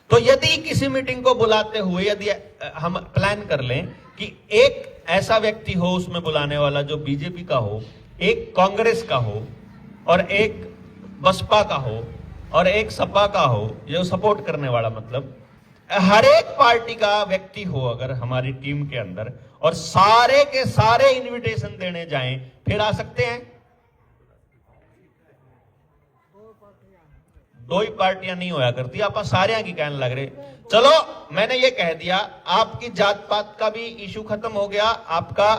तो यदि किसी मीटिंग को बुलाते हुए यदि हम प्लान कर लें कि एक ऐसा व्यक्ति हो उसमें बुलाने वाला जो बीजेपी का हो, एक कांग्रेस का हो, और एक बसपा का हो, और एक सपा का हो, जो सपोर्ट करने वाला, मतलब हर एक पार्टी का व्यक्ति हो अगर हमारी टीम के अंदर, और सारे के सारे इनविटेशन देने जाएं, फिर आ सकते हैं। दो ही पार्टियां नहीं होया करती, आप सारे की कहने लग रहे। चलो मैंने ये कह दिया, आपकी जात पात का भी इशू खत्म हो गया, आपका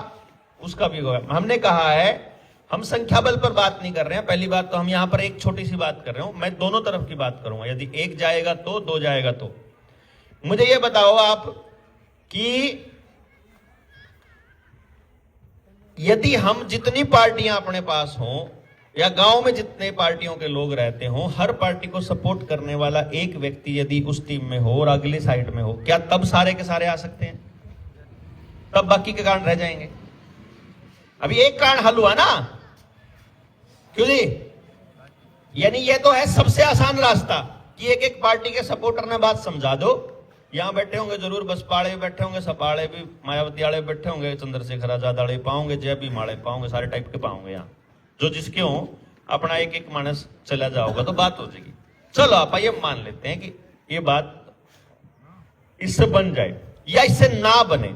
उसका भी हो गया। हमने कहा है हम संख्या बल पर बात नहीं कर रहे हैं। पहली बात तो हम यहां पर एक छोटी सी बात कर रहे हूं, मैं दोनों तरफ की बात करूंगा। यदि एक जाएगा तो, दो जाएगा तो। मुझे ये बताओ आप कि यदि हम जितनी पार्टियां अपने पास हों या गांव में जितने पार्टियों के लोग रहते हों, हर पार्टी को सपोर्ट करने वाला एक व्यक्ति यदि उस टीम में हो और अगली साइड में हो, क्या तब सारे के सारे आ सकते हैं? तब बाकी के कारण रह जाएंगे। अभी एक कारण हल हुआ ना, क्यों जी? यानी ये तो है सबसे आसान रास्ता कि एक एक पार्टी के सपोर्टर ने बात समझा दो। यहां बैठे होंगे जरूर बसपाड़े भी बैठे होंगे, सपाड़े भी, मायावती वाले बैठे होंगे, चंद्रशेखर आजाद वाले पाओगे, जय भी माड़े पाओगे, सारे टाइप के पाओगे। यहाँ जो जिसके हो अपना एक एक मानस चला जाओगा तो बात हो जाएगी। चलो आप ये मान लेते हैं कि ये बात इससे बन जाए या इससे ना बने।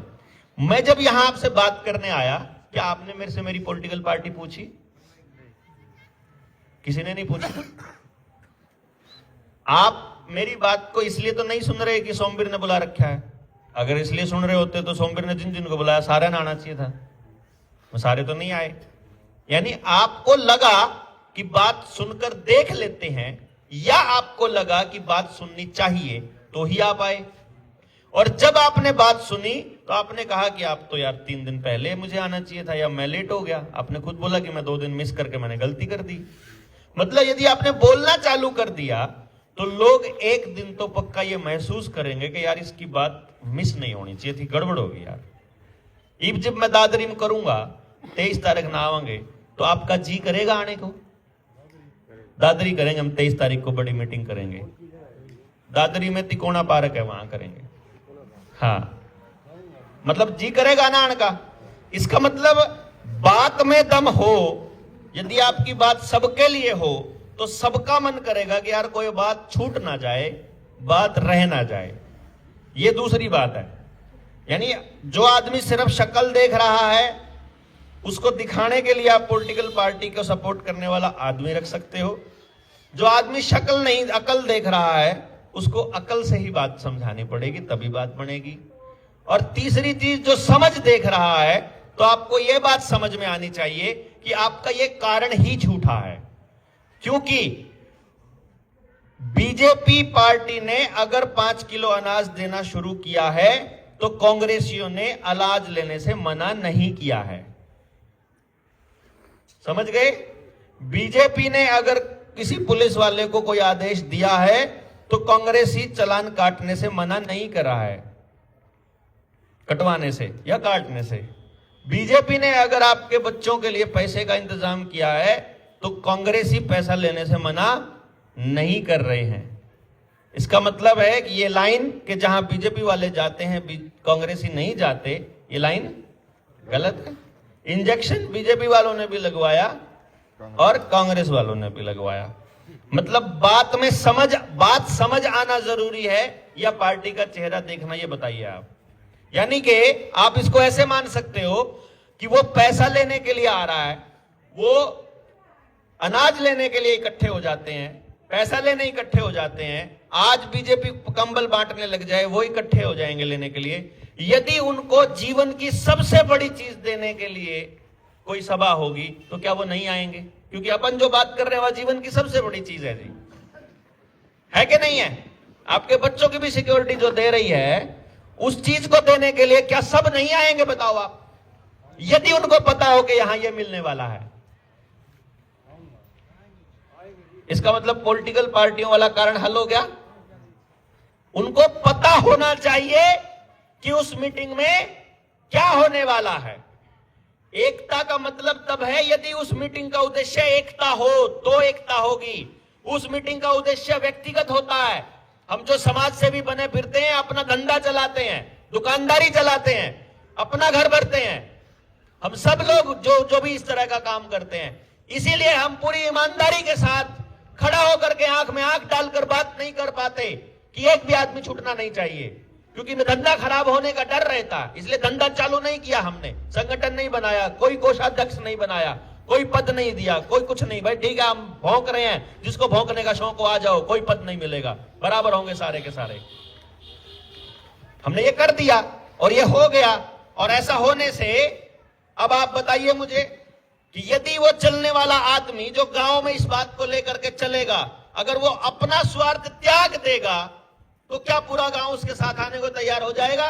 मैं जब यहां आपसे बात करने आया, क्या आपने मेरे से मेरी पॉलिटिकल पार्टी पूछी? किसी ने नहीं पूछी। आप मेरी बात को इसलिए तो नहीं सुन रहे कि सोमवीर ने बुला रखा है। अगर इसलिए सुन रहे होते तो सोमवीर ने जिन जिन को बुलाया सारे ना आना चाहिए था, वो सारे तो नहीं आए। यानी आपको लगा कि बात सुनकर देख लेते हैं, या आपको लगा कि बात सुननी चाहिए तो ही आप आए। और जब आपने बात सुनी तो आपने कहा कि आप तो यार 3 दिन पहले मुझे आना चाहिए था, या मैं लेट हो गया। आपने खुद बोला कि मैं 2 दिन मिस करके मैंने गलती कर दी। मतलब यदि आपने बोलना चालू कर दिया तो लोग एक दिन तो पक्का ये महसूस करेंगे कि यार इसकी बात मिस नहीं होनी चाहिए थी, गड़बड़ होगी यार। इब जब मैं दादरी में करूंगा 23 तारीख ना आवांगे तो आपका जी करेगा आने को? दादरी करेंगे हम 23 तारीख को, बड़ी मीटिंग करेंगे दादरी में, तिकोना पार्क है वहां करेंगे। हाँ, मतलब जी करेगा ना आने का। इसका मतलब बात में दम हो। यदि आपकी बात सबके लिए हो तो सबका मन करेगा कि यार कोई बात छूट ना जाए, बात रह ना जाए। ये दूसरी बात है। यानी जो आदमी सिर्फ शक्ल देख रहा है उसको दिखाने के लिए आप पॉलिटिकल पार्टी को सपोर्ट करने वाला आदमी रख सकते हो। जो आदमी शक्ल नहीं अकल देख रहा है उसको अकल से ही बात समझानी पड़ेगी, तभी बात बनेगी। और तीसरी चीज, जो समझ देख रहा है तो आपको यह बात समझ में आनी चाहिए कि आपका यह कारण ही झूठा है। क्योंकि बीजेपी पार्टी ने अगर 5 किलो अनाज देना शुरू किया है तो कांग्रेसियों ने अनाज लेने से मना नहीं किया है। समझ गए? बीजेपी ने अगर किसी पुलिस वाले को कोई आदेश दिया है तो कांग्रेसी चालान काटने से मना नहीं करा है, कटवाने से या काटने से। बीजेपी ने अगर आपके बच्चों के लिए पैसे का इंतजाम किया है तो कांग्रेसी पैसा लेने से मना नहीं कर रहे हैं। इसका मतलब है कि ये लाइन कि जहां बीजेपी वाले जाते हैं कांग्रेसी नहीं जाते, ये लाइन गलत है। इंजेक्शन बीजेपी वालों ने भी लगवाया और कांग्रेस वालों ने भी लगवाया। मतलब बात समझ आना जरूरी है या पार्टी का चेहरा देखना, ये बताइए आप। यानी कि आप इसको ऐसे मान सकते हो कि वो पैसा लेने के लिए आ रहा है, वो अनाज लेने के लिए इकट्ठे हो जाते हैं, पैसा लेने इकट्ठे हो जाते हैं। आज बीजेपी कंबल बांटने लग जाए वो इकट्ठे हो जाएंगे लेने के लिए। यदि उनको जीवन की सबसे बड़ी चीज देने के लिए कोई सभा होगी तो क्या वो नहीं आएंगे? क्योंकि अपन जो बात कर रहे हैं वह जीवन की सबसे बड़ी चीज है जी, है कि नहीं है? आपके बच्चों की भी सिक्योरिटी जो दे रही है उस चीज को देने के लिए क्या सब नहीं आएंगे बताओ आप? यदि उनको पता हो कि यहां ये मिलने वाला है। इसका मतलब पॉलिटिकल पार्टियों वाला कारण हल हो गया। उनको पता होना चाहिए कि उस मीटिंग में क्या होने वाला है। एकता का मतलब तब है यदि उस मीटिंग का उद्देश्य एकता हो तो एकता होगी। उस मीटिंग का उद्देश्य व्यक्तिगत होता है। हम जो समाज से भी बने फिरते हैं, अपना धंधा चलाते हैं, दुकानदारी चलाते हैं, अपना घर भरते हैं, हम सब लोग जो भी इस तरह का काम करते हैं, इसीलिए हम पूरी ईमानदारी के साथ खड़ा होकर के आंख में आंख डालकर बात नहीं कर पाते कि एक भी आदमी छूटना नहीं चाहिए, क्योंकि धंधा खराब होने का डर रहता। इसलिए धंधा चालू नहीं किया हमने, संगठन नहीं बनाया, कोई कोषाध्यक्ष नहीं बनाया, कोई पद नहीं दिया, कोई कुछ नहीं। भाई ठीक है, हम भौंक रहे हैं, जिसको भौंकने का शौक हो आ जाओ, कोई पद नहीं मिलेगा, बराबर होंगे सारे के सारे। हमने ये कर दिया और ये हो गया। और ऐसा होने से अब आप बताइए मुझे कि यदि वो चलने वाला आदमी जो गांव में इस बात को लेकर के चलेगा, अगर वो अपना स्वार्थ त्याग देगा तो क्या पूरा गांव उसके साथ आने को तैयार हो जाएगा?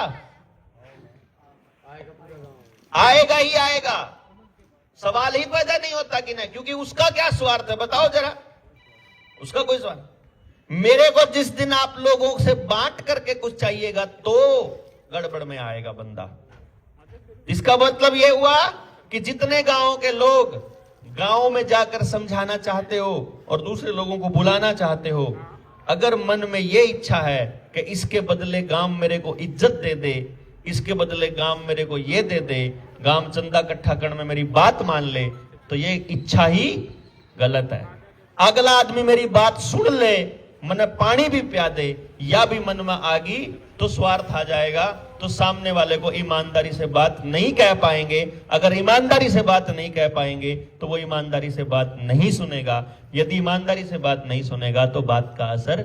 आएगा ही आएगा, सवाल ही पैदा नहीं होता कि नहीं। क्योंकि उसका क्या स्वार्थ है बताओ जरा, उसका कोई स्वार्थ। मेरे को जिस दिन आप लोगों से बांट करके कुछ चाहिएगा तो गड़बड़ में आएगा बंदा। इसका मतलब यह हुआ कि जितने गांवों के लोग गांव में जाकर समझाना चाहते हो और दूसरे लोगों को बुलाना चाहते हो, अगर मन में यह इच्छा है कि इसके बदले गांव मेरे को इज्जत दे दे, इसके बदले गांव मेरे को ये दे दे, गांव चंदा इकट्ठा करने में मेरी बात मान ले, तो ये इच्छा ही गलत है। अगला आदमी मेरी बात सुन ले मन पानी भी प्या दे या भी मन में आगी तो स्वार्थ आ जाएगा, तो सामने वाले को ईमानदारी से बात नहीं कह पाएंगे। अगर ईमानदारी से बात नहीं कह पाएंगे तो वो ईमानदारी से बात नहीं सुनेगा। यदि ईमानदारी से बात नहीं सुनेगा तो बात का असर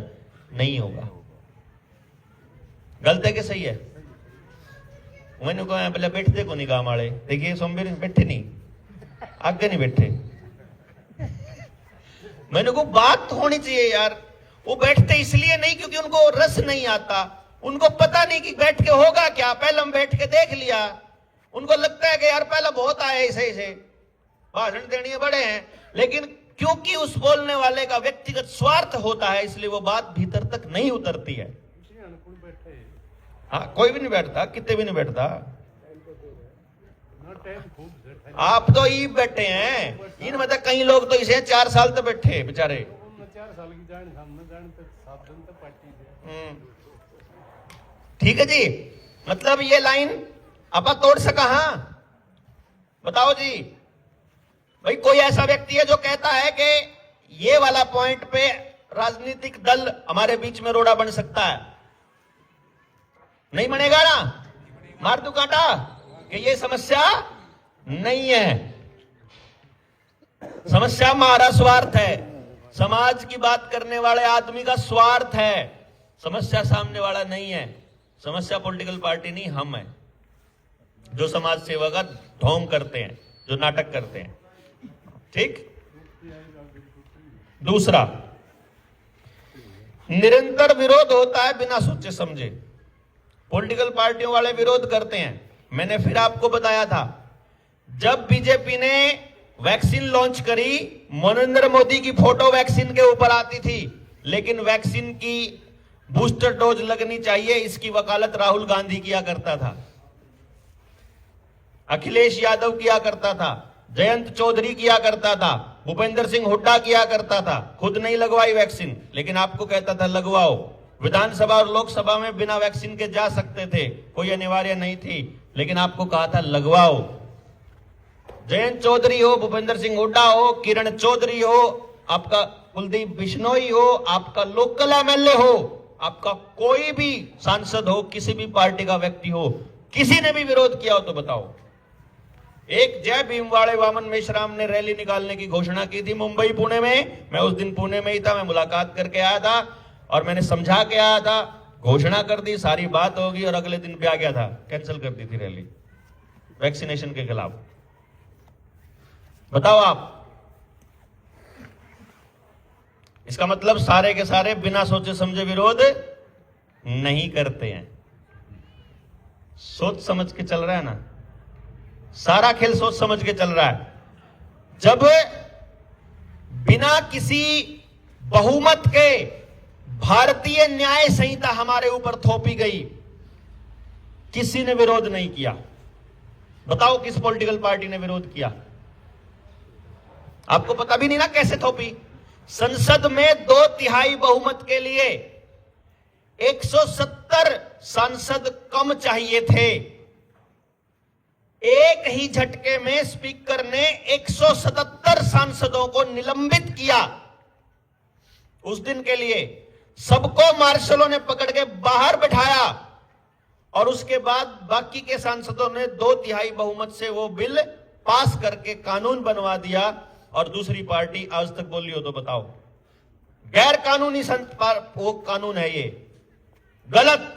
नहीं होगा। गलत है कि सही है? मैंने कहा पहले बैठते को नहीं काम वाले, देखिए सोमवीर बैठे नहीं, आगे नहीं बैठे। मैंने को बात होनी चाहिए यार। वो बैठते इसलिए नहीं क्योंकि उनको रस नहीं आता, उनको पता नहीं कि बैठ के होगा क्या। पहले हम बैठ के देख लिया, उनको लगता है कि यार पहले बहुत आए ऐसे ऐसे भाषण देने बड़े हैं, लेकिन क्योंकि उस बोलने वाले का व्यक्तिगत स्वार्थ होता है इसलिए वो बात भीतर तक नहीं उतरती है। हाँ, कोई भी नहीं बैठता, कितने भी नहीं बैठता। आप तो ई बैठे हैं, इन मतलब कई लोग तो इसे 4 साल तक बैठे बेचारे। 4 साल की जान हम न जान तक 7 दिन तक पार्टी। ठीक है जी, मतलब ये लाइन आप तोड़ सका? हाँ बताओ जी। भाई कोई ऐसा व्यक्ति है जो कहता है कि ये वाला पॉइंट पे राजनीतिक दल हमारे बीच में रोड़ा बन सकता है? नहीं बनेगा ना? मार दू कांटा कि ये समस्या नहीं है। समस्या हमारा स्वार्थ है, समाज की बात करने वाले आदमी का स्वार्थ है। समस्या सामने वाला नहीं है। समस्या पॉलिटिकल पार्टी नहीं, हम हैं जो समाज सेवा का ढोंग करते हैं, जो नाटक करते हैं। ठीक। दूसरा, निरंतर विरोध होता है बिना सोचे समझे। पॉलिटिकल पार्टियों वाले विरोध करते हैं। मैंने फिर आपको बताया था, जब बीजेपी ने वैक्सीन लॉन्च करी, नरेंद्र मोदी की फोटो वैक्सीन के ऊपर आती थी, लेकिन वैक्सीन की बूस्टर डोज लगनी चाहिए इसकी वकालत राहुल गांधी किया करता था, अखिलेश यादव किया करता था, जयंत चौधरी किया करता था, भूपेंद्र सिंह हुड्डा किया करता था। खुद नहीं लगवाई वैक्सीन, लेकिन आपको कहता था लगवाओ। विधानसभा और लोकसभा में बिना वैक्सीन के जा सकते थे, कोई अनिवार्य नहीं थी, लेकिन आपको कहा था लगवाओ। जयंत चौधरी हो, भूपेंद्र सिंह हुड्डा हो, किरण चौधरी हो, आपका कुलदीप बिश्नोई हो, आपका लोकल एमएलए हो, आपका कोई भी सांसद हो, किसी भी पार्टी का व्यक्ति हो, किसी ने भी विरोध किया हो तो बताओ। एक जय भीमवाड़े वामन मेश्राम ने रैली निकालने की घोषणा की थी मुंबई पुणे में। मैं उस दिन पुणे में ही था, मैं मुलाकात करके आया था और मैंने समझा के आया था। घोषणा कर दी, सारी बात होगी और अगले दिन पे आ गया था, कैंसिल कर दी थी रैली वैक्सीनेशन के खिलाफ। बताओ आप, इसका मतलब सारे के सारे बिना सोचे समझे विरोध नहीं करते हैं। सोच समझ के चल रहा है ना, सारा खेल सोच समझ के चल रहा है। जब बिना किसी बहुमत के भारतीय न्याय संहिता हमारे ऊपर थोपी गई, किसी ने विरोध नहीं किया। बताओ किस पॉलिटिकल पार्टी ने विरोध किया? आपको पता भी नहीं ना कैसे थोपी। संसद में 2/3 बहुमत के लिए 170 सांसद कम चाहिए थे। एक ही झटके में स्पीकर ने 177 सांसदों को निलंबित किया। उस दिन के लिए सबको मार्शलों ने पकड़ के बाहर बिठाया और उसके बाद बाकी के सांसदों ने 2/3 बहुमत से वो बिल पास करके कानून बनवा दिया। और दूसरी पार्टी आज तक बोली हो तो बताओ, गैर कानूनी वो कानून है, ये गलत,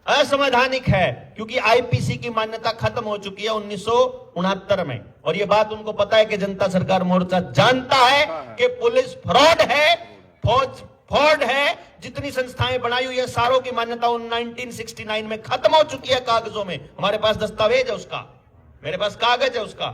असंवैधानिक है, क्योंकि आईपीसी की मान्यता खत्म हो चुकी है 1969 में। और ये बात उनको पता है कि जनता सरकार मोर्चा जानता है कि पुलिस फ्रॉड है, फौज फ्रॉड है। जितनी संस्थाएं बनाई हुई है सारों की मान्यता 1969 में खत्म हो चुकी है कागजों में। हमारे पास दस्तावेज है उसका, मेरे पास कागज है उसका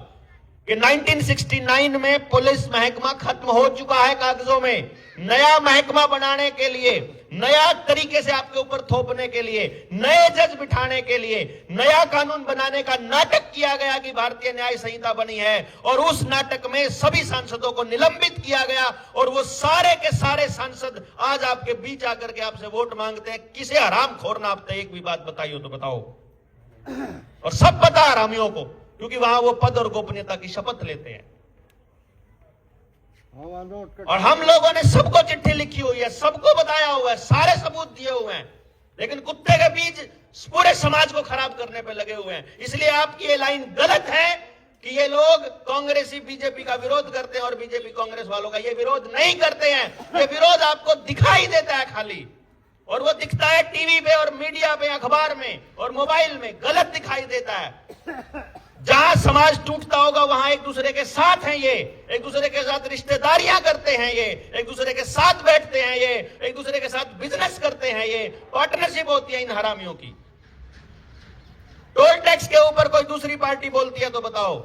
कि 1969 में पुलिस महकमा खत्म हो चुका है कागजों में। नया महकमा बनाने के लिए, नया तरीके से आपके ऊपर थोपने के लिए, नए जज बिठाने के लिए नया कानून बनाने का नाटक किया गया कि भारतीय न्याय संहिता बनी है। और उस नाटक में सभी सांसदों को निलंबित किया गया और वो सारे के सारे सांसद आज आपके बीच आकर के आपसे वोट मांगते हैं। किसे हराम खोरना आपने एक भी बात बताई हो तो बताओ। और सब पता हरामियों को, क्योंकि वहां वो पद और गोपनीयता की शपथ लेते हैं। और हम लोगों ने सबको चिट्ठी लिखी हुई है, सबको बताया हुआ है, सारे सबूत दिए हुए हैं, लेकिन कुत्ते के बीच पूरे समाज को खराब करने पे लगे हुए हैं। इसलिए आपकी ये लाइन गलत है कि ये लोग कांग्रेसी बीजेपी का विरोध करते हैं और बीजेपी कांग्रेस वालों का ये विरोध नहीं करते हैं। ये विरोध आपको दिखाई देता है खाली, और वो दिखता है टीवी पे और मीडिया पे, अखबार में और मोबाइल में, गलत दिखाई देता है। जहां समाज टूटता होगा वहां एक दूसरे के साथ हैं, ये एक दूसरे के साथ रिश्तेदारियां करते हैं, ये एक दूसरे के साथ बैठते हैं, ये एक दूसरे के साथ बिजनेस करते हैं, ये पार्टनरशिप होती है इन हरामियों की। टोल टैक्स के ऊपर कोई दूसरी पार्टी बोलती है तो बताओ,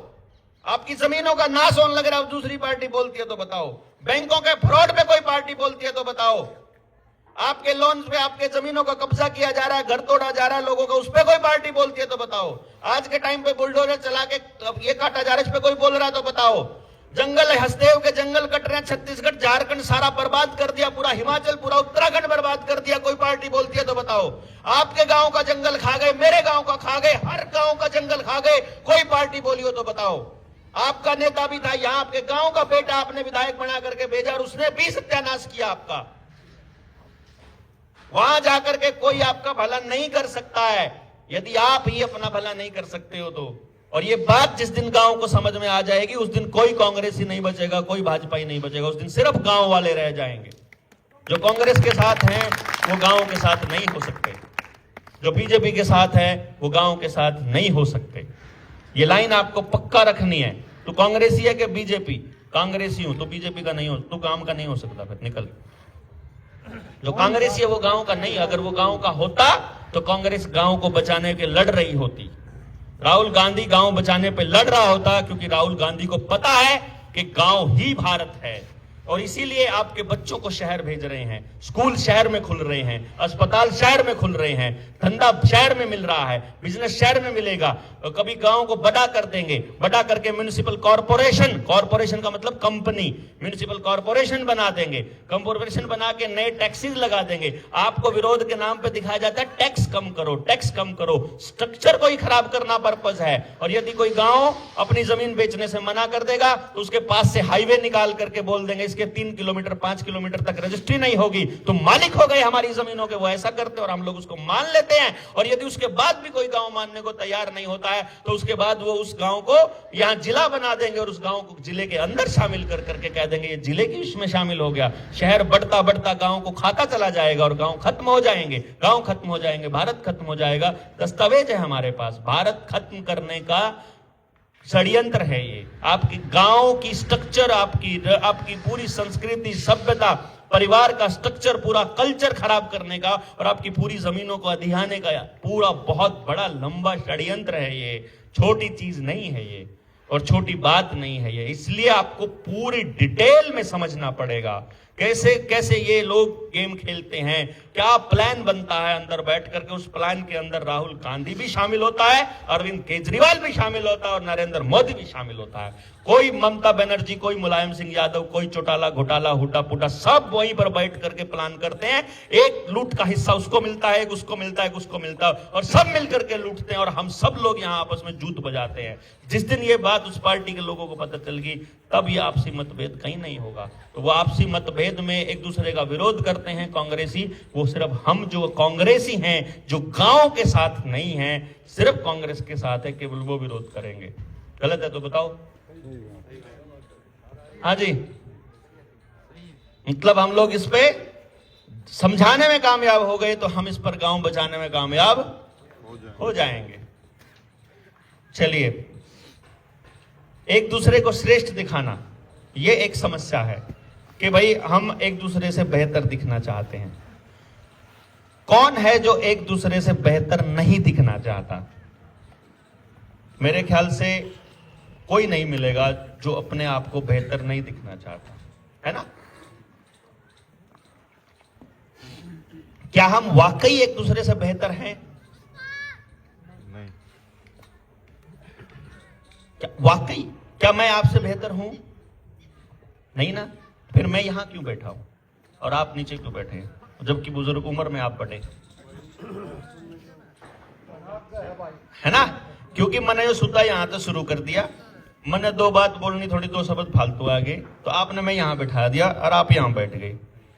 आपकी जमीनों का नाश होने लग रहा है दूसरी पार्टी बोलती है तो बताओ, बैंकों के फ्रॉड पे कोई पार्टी बोलती है तो बताओ, आपके लोन पे आपके जमीनों का कब्जा किया जा रहा है, घर तोड़ा जा रहा है लोगों का, उस पर कोई पार्टी बोलती है तो बताओ, आज के टाइम पे बुलडोजर चला के ये काटा जा रहा है, इस पे कोई बोल रहा है तो बताओ, जंगल हसदेव के जंगल कट रहे हैं, छत्तीसगढ़ झारखंड सारा बर्बाद कर दिया, पूरा हिमाचल पूरा उत्तराखंड बर्बाद कर दिया, कोई पार्टी बोलती है तो बताओ। आपके गांव का जंगल खा गए, मेरे गांव का खा गए, हर गांव का जंगल खा गए, कोई पार्टी बोली हो तो बताओ। आपका नेता भी था यहां, आपके गांव का बेटा आपने विधायक बना करके भेजा और उसने भी सत्यानाश किया आपका। वहां जाकर के कोई आपका भला नहीं कर सकता है यदि आप ही अपना भला नहीं कर सकते हो तो। और ये बात जिस दिन गांव को समझ में आ जाएगी उस दिन कोई कांग्रेसी नहीं बचेगा, कोई भाजपाई नहीं बचेगा, उस दिन सिर्फ गांव वाले रह जाएंगे। जो कांग्रेस के साथ हैं वो गांव के साथ नहीं हो सकते, जो बीजेपी के साथ है वो गांव के साथ नहीं हो सकते। ये लाइन आपको पक्का रखनी है। तू कांग्रेसी है कि बीजेपी? कांग्रेसी हूं तो बीजेपी का नहीं हो, तू गांव का नहीं हो सकता, फिर निकल। जो कांग्रेसी है वो गांव का नहीं, अगर वो गांव का होता तो कांग्रेस गांव को बचाने के लड़ रही होती। राहुल गांधी गांव बचाने पे लड़ रहा होता, क्योंकि राहुल गांधी को पता है कि गांव ही भारत है। और इसीलिए आपके बच्चों को शहर भेज रहे हैं, स्कूल शहर में खुल रहे हैं, अस्पताल शहर में खुल रहे हैं, धंधा शहर में मिल रहा है, बिजनेस शहर में मिलेगा। और कभी गांव को बड़ा कर देंगे, बड़ा करके म्युनिसिपल कॉर्पोरेशन, कॉर्पोरेशन का मतलब कंपनी, म्युनिसिपल कॉर्पोरेशन बना देंगे, कॉर्पोरेशन बना के नए टैक्सेस लगा देंगे। आपको विरोध के नाम पे दिखाया जाता है टैक्स कम करो, टैक्स कम करो, स्ट्रक्चर को ही खराब करना पर्पज है। और यदि कोई गांव अपनी जमीन बेचने से मना कर देगा तो उसके पास से हाईवे निकाल करके बोल देंगे इसके 3 किलोमीटर 5 किलोमीटर तक रजिस्ट्री नहीं होगी, तो मालिक हो गए हमारी जमीनों के। वो ऐसा करते और हम लोग उसको मान लेते हैं। और यदि उसके बाद भी कोई गांव मानने को तैयार नहीं होता है तो उसके बाद वो उस गांव को यहां जिला बना देंगे और उस गांव को जिले के अंदर शामिल कर करके कह देंगे ये जिले की इसमें शामिल हो गया। शहर बढ़ता बढ़ता गांव को खाता चला जाएगा और गांव खत्म हो जाएंगे, गांव खत्म हो जाएंगे, भारत खत्म हो जाएगा। दस्तावेज है हमारे पास, भारत खत्म करने का षड्यंत्र है ये। आपकी गांव की स्ट्रक्चर, आपकी पूरी संस्कृति, सभ्यता, परिवार का स्ट्रक्चर, पूरा कल्चर खराब करने का और आपकी पूरी जमीनों को अधियाने का पूरा बहुत बड़ा लंबा षड्यंत्र है ये। छोटी चीज नहीं है ये और छोटी बात नहीं है ये। इसलिए आपको पूरी डिटेल में समझना पड़ेगा कैसे कैसे ये लोग गेम खेलते हैं, क्या प्लान बनता है अंदर बैठ करके। उस प्लान के अंदर राहुल गांधी भी शामिल होता है, अरविंद केजरीवाल भी शामिल होता है और नरेंद्र मोदी भी शामिल होता है। कोई ममता बनर्जी, कोई मुलायम सिंह यादव, कोई चौटाला घोटाला हुटा पुटा, सब वहीं पर बैठ करके प्लान करते हैं। एक लूट का हिस्सा उसको मिलता है, एक उसको मिलता है, एक उसको मिलता है और सब मिलकर के लूटते हैं और हम सब लोग यहाँ आपस में जूत बजाते हैं। जिस दिन ये बात उस पार्टी के लोगों को पता चल गई तब ये आपसी मतभेद कहीं नहीं होगा। तो वो आपसी मतभेद में एक दूसरे का विरोध करते हैं कांग्रेसी, वो सिर्फ हम जो कांग्रेसी हैं, जो गांव के साथ नहीं हैं, सिर्फ कांग्रेस के साथ है, केवल वो विरोध करेंगे। गलत है तो बताओ। हाँ जी, मतलब हम लोग इस पे समझाने में कामयाब हो गए तो हम इस पर गांव बचाने में कामयाब हो जाएंगे। चलिए, एक दूसरे को श्रेष्ठ दिखाना, ये एक समस्या है कि भाई हम एक दूसरे से बेहतर दिखना चाहते हैं। कौन है जो एक दूसरे से बेहतर नहीं दिखना चाहता? मेरे ख्याल से कोई नहीं मिलेगा जो अपने आप को बेहतर नहीं दिखना चाहता, है ना? क्या हम वाकई एक दूसरे से बेहतर हैं? नहीं। क्या वाकई, क्या मैं आपसे बेहतर हूं? नहीं ना? फिर मैं यहां क्यों बैठा हूं और आप नीचे क्यों बैठे हैं, जबकि बुजुर्ग उम्र में आप बड़े, है ना? क्योंकि मैंने जो सुधा यहां से शुरू कर दिया, मैंने दो बात बोलनी, थोड़ी दो शब्द फालतू आ गई, तो आपने मैं यहाँ बैठा दिया और आप यहाँ बैठ गए।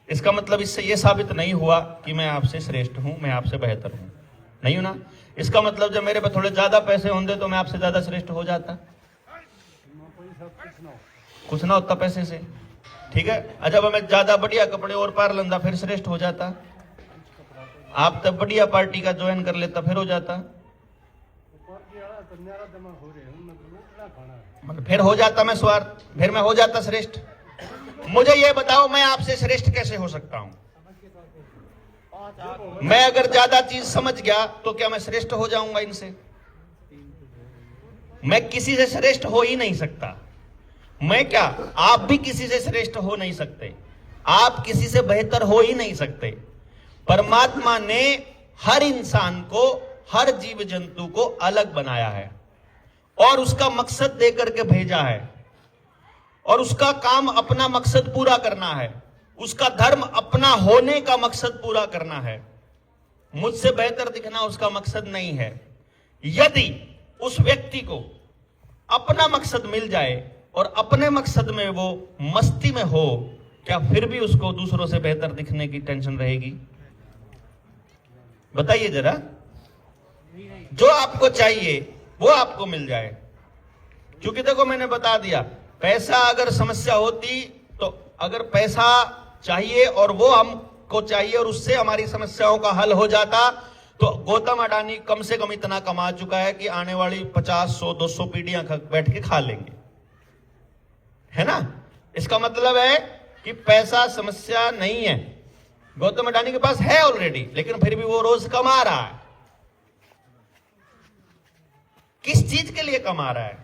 इसका मतलब इससे ये साबित नहीं हुआ कि मैं आपसे श्रेष्ठ हूं, मैं आपसे बेहतर हूं, नहीं हूं ना। इसका मतलब जब मेरे पे थोड़े ज्यादा पैसे होंगे तो मैं आपसे ज्यादा श्रेष्ठ हो जाता, कुछ ना होता पैसे से, ठीक है। जब मैं ज्यादा बढ़िया कपड़े और पार लंदा फिर श्रेष्ठ हो जाता। आप तब बढ़िया पार्टी का ज्वाइन कर लेता फिर हो जाता, मतलब फिर हो जाता मैं स्वार्थ, फिर मैं हो जाता श्रेष्ठ। मुझे ये बताओ मैं आपसे श्रेष्ठ कैसे हो सकता हूं? मैं अगर ज्यादा चीज समझ गया तो क्या मैं श्रेष्ठ हो जाऊंगा इनसे? मैं किसी से श्रेष्ठ हो ही नहीं सकता। मैं क्या, आप भी किसी से श्रेष्ठ हो नहीं सकते, आप किसी से बेहतर हो ही नहीं सकते। परमात्मा ने हर इंसान को, हर जीव जंतु को अलग बनाया है और उसका मकसद देकर के भेजा है, और उसका काम अपना मकसद पूरा करना है, उसका धर्म अपना होने का मकसद पूरा करना है। मुझसे बेहतर दिखना उसका मकसद नहीं है। यदि उस व्यक्ति को अपना मकसद मिल जाए और अपने मकसद में वो मस्ती में हो, क्या फिर भी उसको दूसरों से बेहतर दिखने की टेंशन रहेगी? बताइए जरा। जो आपको चाहिए वो आपको मिल जाए, क्योंकि देखो मैंने बता दिया, पैसा अगर समस्या होती तो अगर पैसा चाहिए और वो हमको चाहिए और उससे हमारी समस्याओं का हल हो जाता तो गौतम अडानी कम से कम इतना कमा चुका है कि आने वाली 50, 100, 200 पीढ़ियां बैठ के खा लेंगे, है ना। इसका मतलब है कि पैसा समस्या नहीं है, गौतम अडानी के पास है ऑलरेडी, लेकिन फिर भी वो रोज कमा रहा है। किस चीज के लिए कमा रहा है?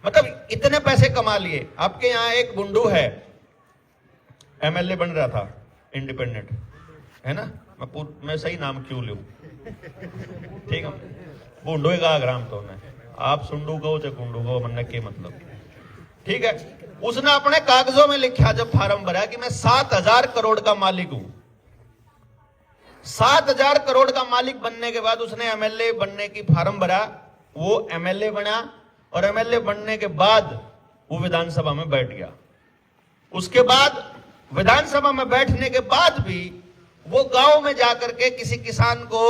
मतलब इतने पैसे कमा लिए। आपके यहां एक बुंडू है, एमएलए बन रहा था इंडिपेंडेंट, है ना। मैं सही नाम क्यों लूं, ठीक है। बुंडू का ग्राम तो मैं, आप सुंडू कहो चाहे कुंडू कहो, मन के मतलब, ठीक है। उसने अपने कागजों में लिखा जब फार्म भरा कि मैं 7,000 करोड़ का मालिक हूं। 7,000 करोड़ का मालिक बनने के बाद उसने एमएलए बनने की फार्म भरा, वो एमएलए बना और एमएलए बनने के बाद वो विधानसभा में बैठ गया। उसके बाद विधानसभा में बैठने के बाद भी वो गांव में जाकर के किसी किसान को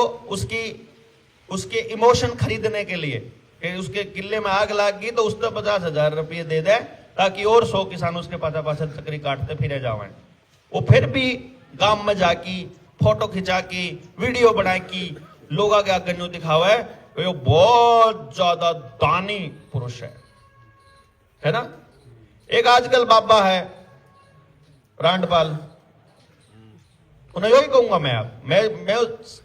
उसके इमोशन खरीदने के लिए कि उसके किले में आग लग गई तो उसने 50,000 रुपये दे दे ताकि और 100 किसान उसके पाछा चक्री काटते फिरे जावे। वो फिर भी गांव में जाकी फोटो खिंचा की वीडियो बना की लोग आगे आगे न्यू दिखावा है, वो बहुत ज्यादा दानी पुरुष है ना। एक आजकल बाबा है रांडपाल, उन्हें यही कहूंगा मैं। अब मैं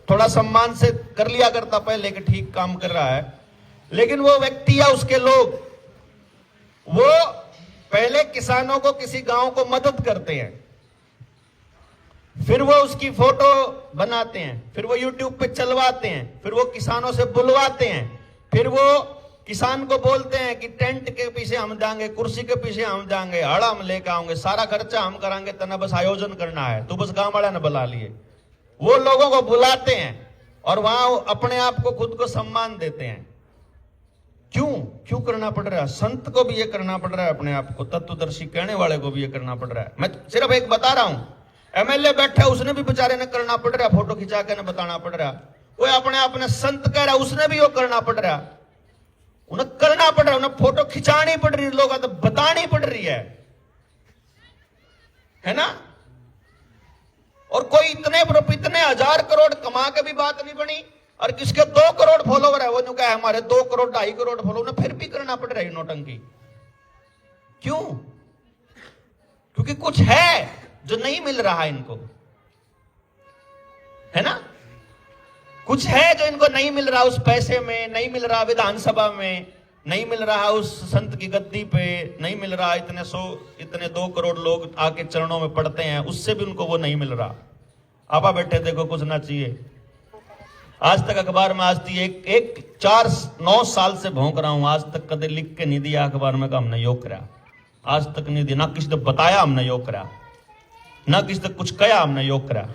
थोड़ा सम्मान से कर लिया करता पहले कि ठीक काम कर रहा है, लेकिन वो व्यक्ति या उसके लोग वो पहले किसानों को किसी गांव को मदद करते हैं, फिर वो उसकी फोटो बनाते हैं, फिर वो यूट्यूब पे चलवाते हैं, फिर वो किसानों से बुलवाते हैं, फिर वो किसान को बोलते हैं कि टेंट के पीछे हम जाएंगे, कुर्सी के पीछे हम जाएंगे, हड़ा हम लेकर आएंगे, सारा खर्चा हम कराएंगे, तना बस आयोजन करना है, तो बस गांव वाला ने बुला लिए। वो लोगों को बुलाते हैं और वहां अपने आप को खुद को सम्मान देते हैं। क्यों करना पड़ रहा है? संत को भी ये करना पड़ रहा है, अपने आप को तत्वदर्शी कहने वाले को भी ये करना पड़ रहा है। मैं सिर्फ एक बता रहा हूं, एमएलए बैठा उसने भी बेचारे ने करना पड़ रहा, फोटो खिंचा के बताना पड़ रहा। कोई अपने संत कह रहा उसने भी वो करना पड़ रहा, उन्हें करना पड़ रहा, उन्हें फोटो खिंचानी पड़ रही, लोगों तो बतानी पड़ रही है ना। और कोई इतने 1,000 करोड़ कमा के भी बात नहीं बनी, और किसके 2 करोड़ फॉलोवर है वो नु कहे हमारे 2 करोड़ 2.5 करोड़ फॉलोवर, फिर भी करना पड़ रहा है नोटंकी। क्यों? क्योंकि कुछ है जो नहीं मिल रहा इनको, है ना। कुछ है जो इनको नहीं मिल रहा, उस पैसे में नहीं मिल रहा, विधानसभा में नहीं मिल रहा, उस संत की गद्दी पे नहीं मिल रहा, इतने 2 करोड़ लोग आके चरणों में पड़ते हैं, उससे भी उनको वो नहीं मिल रहा। आपा बैठे देखो कुछ ना चाहिए। आज तक अखबार में आज थी एक 4-9 साल से भौंक रहा हूं, आज तक कदे लिख के नहीं दिया अखबार में, हमने योग करा, आज तक नहीं दिया, ना किसी ने बताया हमने योग करा, ना किसी ने कुछ कहा हमने योग करा,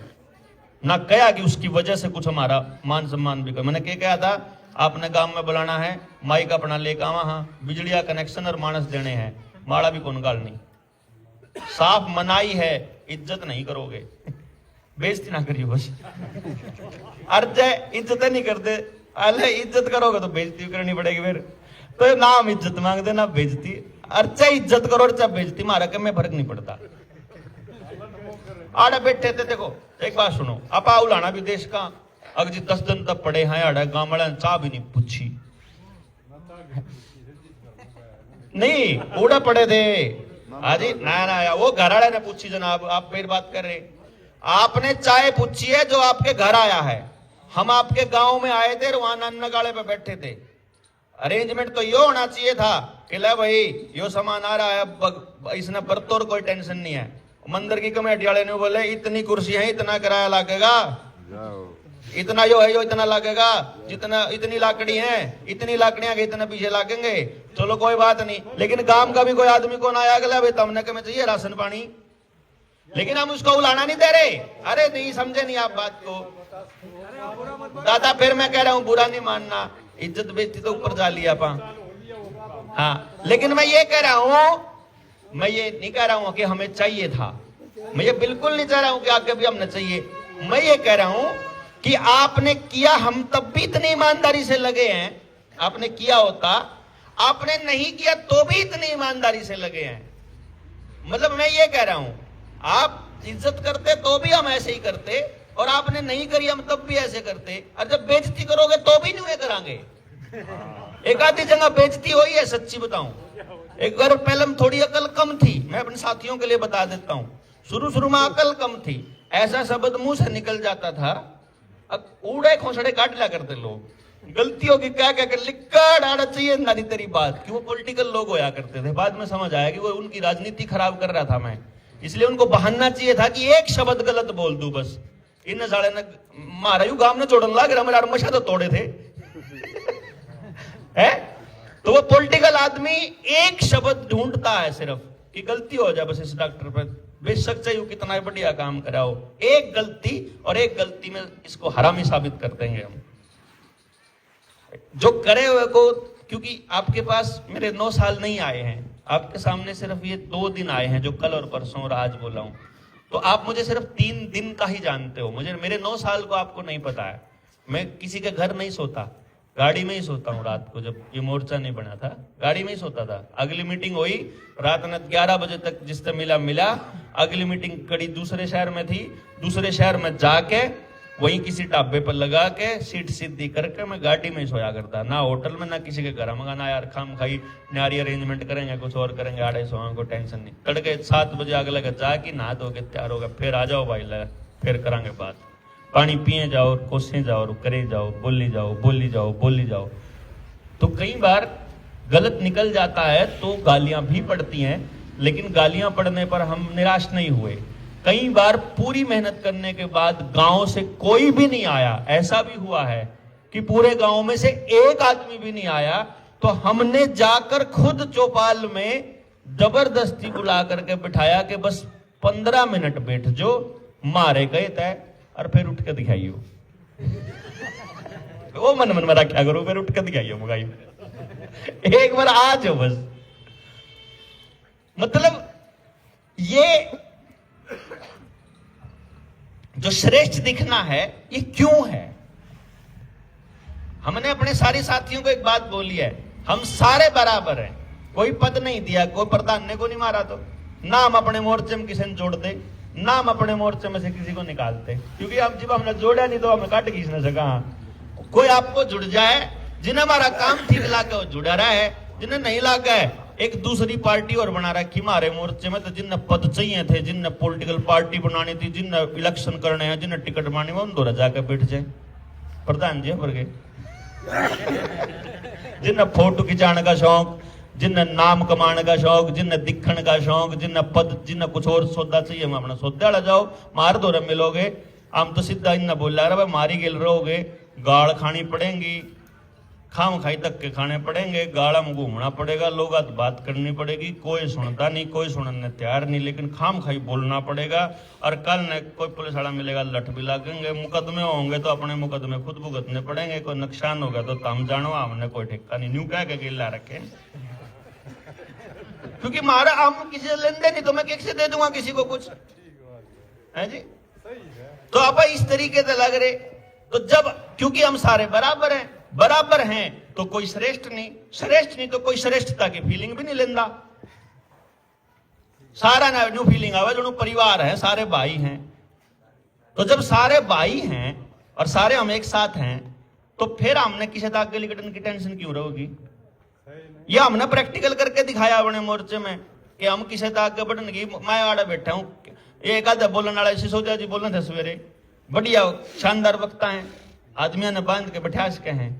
ना कहा कि उसकी वजह से कुछ हमारा मान सम्मान भी कर। मैंने क्या कहा था आपने गांव में बुलाना है, माइक अपना लेकर आवा, हाँ बिजलिया कनेक्शन और मानस देने हैं, माड़ा भी कौन गाल नहीं, साफ मनाई है, इज्जत नहीं करोगे, बेइज्जती ना करियो बस। अर्जय इज्जत नहीं करते, अरे इज्जत करोगे तो बेइज्जती करनी पड़ेगी फिर, तो नाम इज्जत मांगते ना बेइज्जती, अर्चा इज्जत करो अर्चा बेइज्जती, मारा के में फर्क नहीं पड़ता। आड़े बैठे थे, देखो एक बात सुनो, आप उलाना भी देश का, अगर जी 10 दिन तक पड़े हैं आड़ा गांव वाला चाह भी नहीं पूछी, नहीं उड़ा पड़े थे हाजी ना वो घर वाले ने पूछी जनाब, आप फिर बात कर रहे, आपने चाय पूछी है जो आपके घर आया है, हम आपके गांव में आए थे, वहां नन्नगाड़े पे बैठे थे, अरेंजमेंट तो यो होना चाहिए था कि ले भाई यो सामान आ रहा है, इसने बरतौर कोई टेंशन नहीं है। मंदिर की कमेटी वाले ने बोले इतनी कुर्सी है, इतना किराया लगेगा, इतना यो है, यो इतना लगेगा, जितना इतनी लाकड़ी है, इतनी लाकड़ियां के इतने पीछे लगेंगे, चलो कोई बात नहीं, लेकिन गांव का भी कोई आदमी को ना आया अगला भाई तमने के में चाहिए राशन पानी, लेकिन हम उसको उलाना नहीं दे रहे। अरे नहीं समझे नहीं आप बात को दादा, फिर मैं कह रहा हूं बुरा नहीं मानना, इज्जत बेइज्जती तो ऊपर जा लिया पा, हाँ लेकिन मैं ये कह रहा हूं, मैं ये नहीं कह रहा हूं कि हमें चाहिए था, मैं ये बिल्कुल नहीं चाह रहा हूं कि आगे भी हमने चाहिए, मैं ये कह रहा हूं कि आपने किया, हम तब भी इतनी ईमानदारी से लगे हैं, आपने किया होता, आपने नहीं किया तो भी इतनी ईमानदारी से लगे हैं, मतलब मैं ये कह रहा हूं आप इज्जत करते तो भी हम ऐसे ही करते, और आपने नहीं करी हम तब भी ऐसे करते, और जब बेइज्जती करोगे तो भी नहीं करांगे। एक आधी जगह बेइज्जती हुई है, सच्ची बताऊं, एक बार पहले थोड़ी अकल कम थी, मैं अपने साथियों के लिए बता देता हूं, शुरू में अकल कम थी, ऐसा शब्द मुंह से निकल जाता था, अब उड़े खोसड़े काट लिया करते लोग, गलतियों की क्या क्या कर लिखा डाला चाहिए नारी तेरी बात, कि वो पॉलिटिकल लोग होया करते थे, बाद में समझ आया कि वो उनकी राजनीति खराब कर रहा था मैं, इसलिए उनको बहाना चाहिए था कि एक शब्द गलत बोल दूं बस, इन साले ने मारा यू गांव ने जोड़न लग रहा, मेरा मशा तो तोड़े थे है? तो वो पॉलिटिकल आदमी एक शब्द ढूंढता है सिर्फ कि गलती हो जाए बस इस डॉक्टर पर, बेशक चाहिए कितना बढ़िया काम कराओ, एक गलती और एक गलती में इसको हरामी साबित कर देंगे हम, जो करे हुए को, क्योंकि आपके पास मेरे 9 साल नहीं आए हैं, आपके सामने सिर्फ ये 2 दिन आए हैं जो कल और परसों और आज बोला हूं, तो आप मुझे सिर्फ 3 दिन का ही जानते हो, मुझे मेरे 9 साल को आपको नहीं पता है, मैं किसी के घर नहीं सोता, गाड़ी में ही सोता हूँ रात को, जब ये मोर्चा नहीं बना था गाड़ी में ही सोता था, अगली मीटिंग हुई रात में 11 बजे तक, जिससे मिला, अगली मीटिंग कड़ी दूसरे शहर में थी, दूसरे शहर में जाके वहीं किसी ढाबे पर लगा के सीट सीधी करके मैं गाड़ी में ही सोया करता, ना होटल में ना किसी के घर में, ना यार खाम खाई नारी अरेंजमेंट करेंगे कुछ और करेंगे, आड़े सोआ को टेंशन नहीं, तड़के 7 बजे अगले घर जाके नहा धो के तैयार होगा, फिर आ जाओ भाई लगा, फिर करांगे बात, पानी पिए जाओ, कोसे जाओ, करे जाओ, बोली जाओ। तो कई बार गलत निकल जाता है तो गालियां भी पड़ती हैं, लेकिन गालियां पड़ने पर हम निराश नहीं हुए, कई बार पूरी मेहनत करने के बाद गांव से कोई भी नहीं आया, ऐसा भी हुआ है कि पूरे गांव में से एक आदमी भी नहीं आया, तो हमने जाकर खुद चौपाल में जबरदस्ती बुला करके बिठाया कि बस 15 मिनट बैठ जो, मारे गए तय और फिर उठ के दिखाइयो, वो मन में रखा करो, फिर उठ के दिखाइयो मंगाई, एक बार आ जाओ बस, मतलब ये जो श्रेष्ठ दिखना है ये क्यों है? हमने अपने सारे साथियों को एक बात बोली है, हम सारे बराबर हैं, कोई पद नहीं दिया, कोई प्रधान ने को नहीं मारा, तो ना हम अपने मोर्चे में किसी ने जोड़ते, ना हम अपने मोर्चे में से किसी को निकालते, क्योंकि हम जब हमने जोड़ा नहीं तो हमें काट खींच न सका। कोई आपको जुड़ जाए, जिन्हें हमारा काम ठीक लगा वो जुड़ा रहा है, जिन्हें नहीं लगा है एक दूसरी पार्टी और बना रखी हमारे मोर्चे में, तो जिन्हें पद चाहिए थे, जिन्हें पॉलिटिकल पार्टी बनानी थी, जिन्हें इलेक्शन करने हैं, जिन्हें टिकट मारनी है, उन दो जाकर बैठ जाए प्रधान जी पर गए, जिन्हें फोटो खिंचाने का शौक, जिन्हें नाम कमाने का शौक, जिन्हें दिखने का शौक, जिन्हें पद, जिन्हें कुछ और सौदा चाहिए, हम अपना सौदा ला जाओ, मार दो मिलोगे, हम तो सीधा इन्ना बोल रहा है मारी गेल रहोगे, गाल खानी पड़ेंगी, खाम खाई तक के खाने पड़ेंगे, गाड़ा में घूमना पड़ेगा, लोग बात करनी पड़ेगी, कोई सुनता नहीं, कोई सुनने तैयार नहीं, लेकिन खाम खाई बोलना पड़ेगा। और कल न कोई पुलिस वाला मिलेगा, लठ भी लागेंगे, मुकदमे होंगे तो अपने मुकदमे खुद भुगतने पड़ेंगे, कोई नुकसान होगा तो तम जानो, हमने कोई ठेका नहीं, न्यू कह के गिल्ला रखे। क्योंकि मारा हम किसी से लेन देन नहीं, तो मैं किससे दे दूंगा किसी को कुछ, है जी। तो आप इस तरीके से लग रहे, तो जब क्योंकि हम सारे बराबर हैं, बराबर हैं तो कोई श्रेष्ठ नहीं, श्रेष्ठ नहीं तो कोई श्रेष्ठता की फीलिंग भी नहीं लेंदा। सारा ना न्यू फीलिंग आवे जो परिवार है, सारे भाई हैं। तो जब सारे भाई हैं और सारे हम एक साथ हैं, तो फिर हमने किसी तक के लिए की टेंशन क्यों रहोगी? ये हमने प्रैक्टिकल करके दिखाया अपने मोर्चे में कि हम किसी तक के बटन की, मैं आड़े बैठा हूं, एक आधा बोलने वाला सिसोदिया जी बोलने थे सवेरे, बढ़िया शानदार वक्ता है, आदमियों ने बांध के बैठा सके हैं,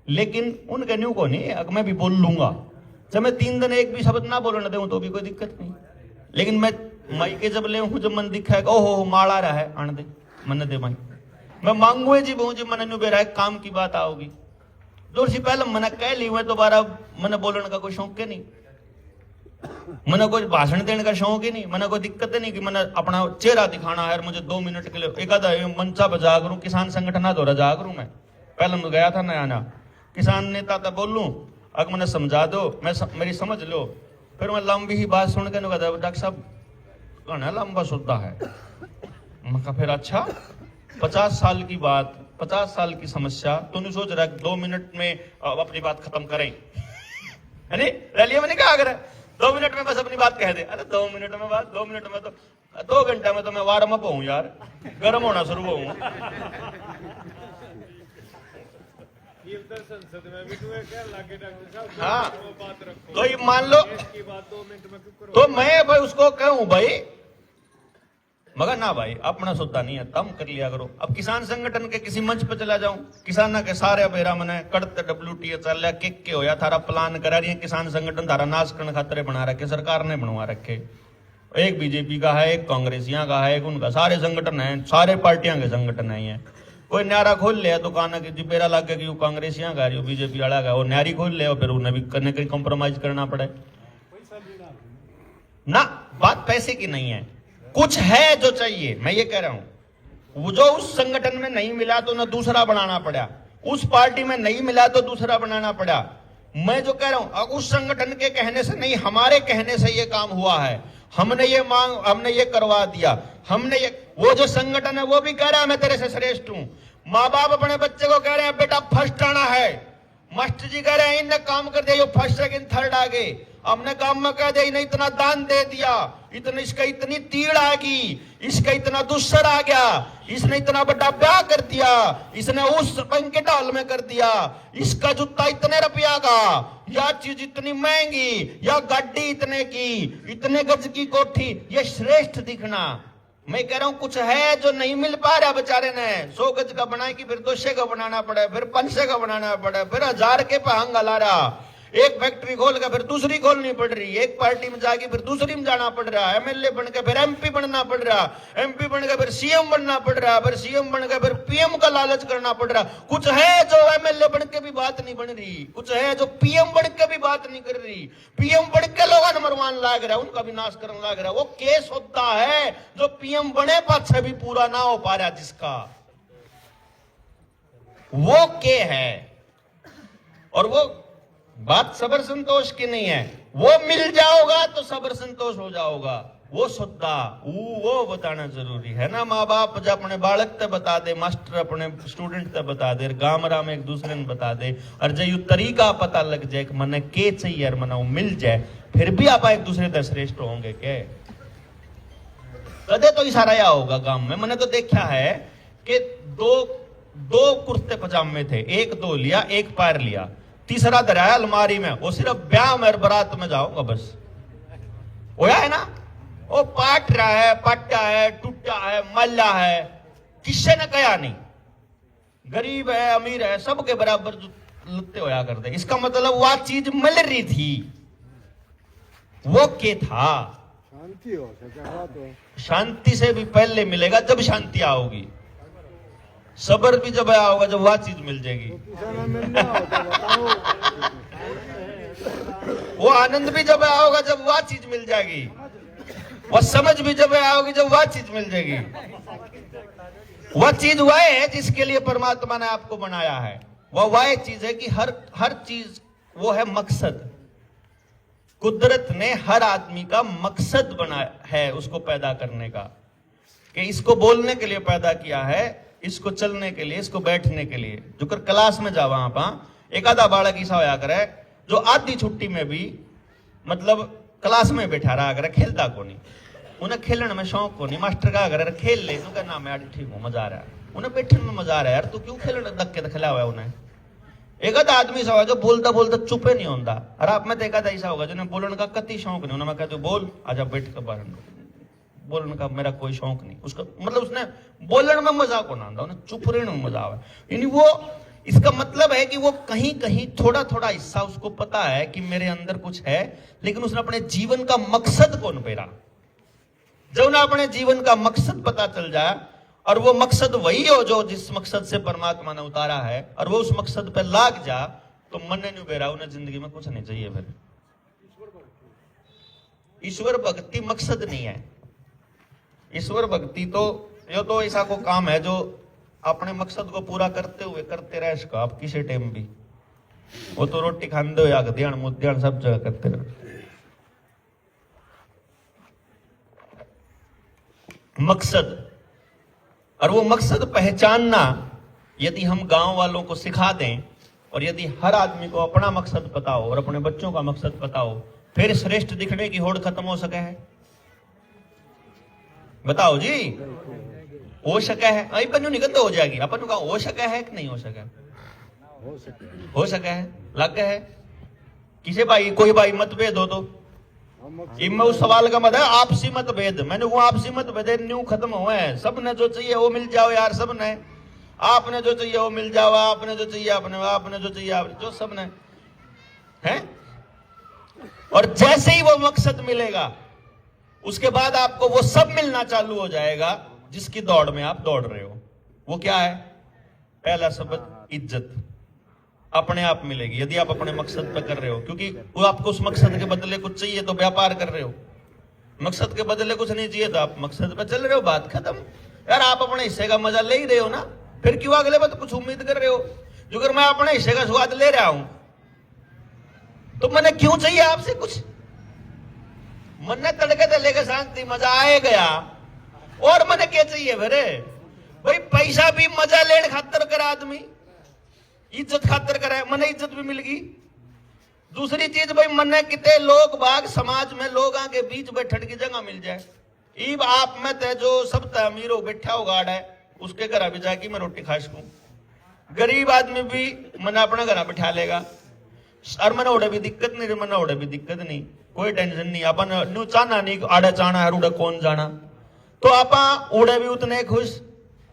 लेकिन उनके न्यू को नहीं, अगर मैं भी बोल लूंगा, जब मैं 3 दिन एक भी शब्द ना बोलने दूं तो भी कोई दिक्कत नहीं, लेकिन मैं माई के जब ले हूं, जब मन दिखा है ओहो माल आ रहा है, आने दे मन दे माई, मैं मांगू जी बहु जी मन न्यू बेरा है, काम की बात आओगी जोर सी पहले मैंने कह ली, मैं दोबारा मैंने बोलने का कोई शौक है नहीं, मैंने कोई भाषण देने का शौक ही नहीं, मैंने कोई दिक्कत नहीं कि मैंने अपना चेहरा दिखाना है, मुझे 2 मिनट के लिए एक आधा मंचा पर जा करूं, किसान संगठन दौरा जा करूं। मैं पहले मैं गया था नया किसान नेता था, बोल लूं अगर मैंने समझा दो, मेरी समझ लो, फिर मैं लंबी ही बात सुन के डॉक्टर साहब कहना लंबा सुद्धा है, मैं कहा फिर अच्छा 50 साल की बात, 50 साल की समस्या, तो नहीं सोच रहा 2 मिनट में अपनी बात खत्म करें, है नहीं? रैली में नहीं कहा अगर 2 मिनट में बस अपनी बात कह दे, अरे 2 मिनट में बात, 2 मिनट में तो 2 घंटे में तो मैं वार्म अप हूं यार, गर्म होना शुरू हूं। संसद में भी क्या लागे डॉक्टर साहब, हाँ बात रखो, तो ये मान लो की बात 2 मिनट में क्यों करो? तो मैं भाई उसको कहूं भाई, मगर ना भाई अपना सुद्धा नहीं है, तम कर लिया करो। अब किसान संगठन के किसी मंच पे चला जाऊं, किसान के सारे बेरा मने कड़ते WTA चल रहा, के होया थारा प्लान करा रही है, किसान संगठन थारा नाश करने खातिर बना रखे, सरकार ने बनवा रखे, एक बीजेपी का है, एक कांग्रेसियां का है, एक उनका, सारे संगठन है, सारे पार्टियां के संगठन है। कोई न्यारा खोल ले दुकान की जी बेरा लागे कि कांग्रेसियां का बीजेपी वाला का, वो न्यारी खोल ले, फिर उन्हें भी करने के कॉम्प्रोमाइज करना पड़े ना। बात पैसे की नहीं है, कुछ है जो चाहिए, मैं ये कह रहा हूं, वो जो उस संगठन में नहीं मिला तो ना दूसरा बनाना पड़ा, उस पार्टी में नहीं मिला तो दूसरा बनाना पड़ा। मैं जो कह रहा हूं उस संगठन के कहने से नहीं, हमारे कहने से ये काम हुआ है, हमने ये मांग, हमने ये करवा दिया, हमने ये, वो जो संगठन है वो भी कह रहा है मैं तेरे से श्रेष्ठ हूं, माँ बाप अपने बच्चे को कह रहे हैं बेटा फर्स्ट आना है, मास्टर जी कह रहे हैं इनने काम कर दिया, फर्स्ट सेकंड थर्ड आ गए, हमने काम में कह दिया इन्हें इतना दान दे दिया, इतने इसका इतनी तीड़ आ गई, इसका इतना दुस्सर आ गया, इसने इतना बड़ा ब्याह कर दिया, इसने उस बैंकेट हॉल में कर दिया, इसका जूता इतने रुपया का, या चीज इतनी महंगी, या गाड़ी इतने की, इतने गज की कोठी, ये श्रेष्ठ दिखना। मैं कह रहा हूं कुछ है जो नहीं मिल पा रहा बेचारे ने, 100 गज का बनाए कि फिर 200 का बनाना पड़े, फिर 500 का बनाना पड़े, फिर 1000 के पहंगा ला रहा, एक फैक्ट्री खोल के फिर दूसरी खोलनी पड़ रही, एक पार्टी में जाके फिर दूसरी में जाना पड़ रहा, MLA बन के फिर MP बनना पड़ रहा, MP बन के फिर CM बनना पड़ रहा, फिर CM बन के फिर PM का लालच करना पड़ रहा। कुछ है जो MLA बन के भी बात नहीं बन रही, कुछ है जो PM बन के भी बात नहीं कर रही, PM बन के लोग नंबर 1 लाग रहा, उनका भी नाश करने लाग रहा। वो केस होता है जो PM बने पाछे भी पूरा ना हो पा रहा, जिसका वो के है, और वो बात सबर संतोष की नहीं है, वो मिल जाओगा तो सबर संतोष हो जाओगा, वो सुद्धा वो बताना जरूरी है ना। माँ बाप जब अपने बालक ते बता दे, मास्टर अपने स्टूडेंट ते बता दे, गांव राम एक दूसरे ने बता दे, और जो तरीका पता लग जाए कि मने के चाहिए और मना वो मिल जाए, फिर भी आप एक दूसरे से श्रेष्ठ होंगे के कदे तो इशारा या होगा। गांव में मैंने तो देखा है कि दो कुर्ते पजामे थे, एक दो लिया, एक पैर लिया, तीसरा दराया अलमारी में, वो सिर्फ ब्याह में बारात में जाऊंगा बस, होया है ना। वो पाट रहा है, पट्टा है, टूटा है, मल्ला है, किसी ने कहा नहीं, गरीब है अमीर है सबके बराबर लुत्ते होया करते। इसका मतलब वह चीज मिल रही थी, वो के था शांति हो सके, शांति से भी पहले मिलेगा जब शांति आओगी, सब्र भी जब आया होगा जब वह चीज मिल जाएगी, किसान मिल जाओ तो बताओ। वो आनंद भी जब आया होगा जब वह चीज मिल जाएगी, वह समझ भी जब आया होगी जब वह चीज मिल जाएगी। वह चीज वह है जिसके लिए परमात्मा ने आपको बनाया है। वह चीज है कि हर चीज वो है मकसद। कुदरत ने हर आदमी का मकसद बनाया है उसको पैदा करने का, कि इसको बोलने के लिए पैदा किया है, इसको चलने के लिए, इसको बैठने के लिए। जो कर क्लास में जा वहां पर एक आधा बालक ऐसा होया करे जो आधी छुट्टी में भी मतलब क्लास में बैठा रहा करे, खेलता को नहीं, उन्हें खेलने में शौक को नहीं। मास्टर का अगर खेल ले तो नाम है ठीक हो, मजा आ रहा है, उन्हें बैठने में मजा आ रहा है यार, तू क्यों खेलने धक्के खिला हुआ है उन्हें। एक आधा आदमी सा होगा जो बोलता बोलता चुपे नहीं होता, और आप में तो एक आधा ऐसा होगा जिन्हें बोलने का कति शौक नहीं, उन्हें कहते बोल आजा बैठ कर बाहर, बोलने का मेरा कोई शौक नहीं उसका, मतलब उसने बोलने में मजा को ना आता, उन्हें चुप रहने में मजा आवे। यानी वो इसका मतलब है कि वो कहीं कहीं थोड़ा थोड़ा हिस्सा उसको पता है कि मेरे अंदर कुछ है, लेकिन उसने अपने जीवन का मकसद को नहीं पेरा। जब ना अपने जीवन का मकसद पता चल जाए, और वो मकसद वही हो जो जिस मकसद से परमात्मा ने उतारा है, और वो उस मकसद पे लाग जा, तो मन नहीं बेरा, उन्हें जिंदगी में कुछ नहीं चाहिए। फिर ईश्वर भक्ति मकसद नहीं है। ईश्वर भक्ति तो यो तो ऐसा को काम है जो अपने मकसद को पूरा करते हुए करते रह सको आप किसी टाइम भी। वो तो रोटी खाते हुए आग ध्यान मुद्यान सब जगह करते रहो। मकसद, और वो मकसद पहचानना यदि हम गांव वालों को सिखा दें, और यदि हर आदमी को अपना मकसद पता हो और अपने बच्चों का मकसद पता हो, फिर श्रेष्ठ दिखने की होड़ खत्म हो सके है। बताओ जी, हो सके है? अपन निकल तो हो जाएगी। अपन का हो सके है कि नहीं हो सके? हो सके है, लग है। किसी भाई कोई भाई मतभेद हो तो इनमें उस सवाल का मतलब आपसी मतभेद, मैंने वो आपसी मतभेद न्यू खत्म हुए हैं। सबने जो चाहिए वो मिल जाओ यार, सबने आपने जो चाहिए वो मिल जाओ, आपने जो चाहिए आपने जो चाहिए आपने जो सबने है। और जैसे ही वो मकसद मिलेगा उसके बाद आपको वो सब मिलना चालू हो जाएगा जिसकी दौड़ में आप दौड़ रहे हो। वो क्या है? पहला शब्द इज्जत अपने आप मिलेगी यदि आप अपने मकसद पे कर रहे हो, क्योंकि वो आपको उस मकसद के बदले कुछ चाहिए तो व्यापार कर रहे हो। मकसद के बदले कुछ नहीं चाहिए तो आप मकसद पे चल रहे हो, बात खत्म। यार आप अपने हिस्से का मजा ले ही रहे हो ना, फिर क्यों अगले बात कुछ उम्मीद कर रहे हो? जो अगर मैं अपने हिस्से का स्वाद ले रहा हूं तो मैंने क्यों चाहिए आपसे कुछ? मन ने तड़के तले के शांति मजा आए गया, और मैंने क्या चाहिए फिर? भाई पैसा भी मजा लेने खातर कर आदमी, इज्जत खातर करे, मने इज्जत भी मिल गई। दूसरी चीज भाई मने कितने लोग बाग समाज में लोगों के बीच बैठने की जगह मिल जाए। ईब आप में ते जो सब अमीर हो बैठा हो गाड़ है उसके घर भी जाके मैं रोटी खा सकूं। गरीब आदमी भी मैंने अपना घर बैठा लेगा, और मैंने उड़े भी दिक्कत नहीं, मैंने उड़े भी दिक्कत नहीं, कोई टेंशन नहीं। अपन न्यू चाहना नहीं आड़े चाहना है उड़े कौन जाना, तो आप उड़े भी उतने खुश,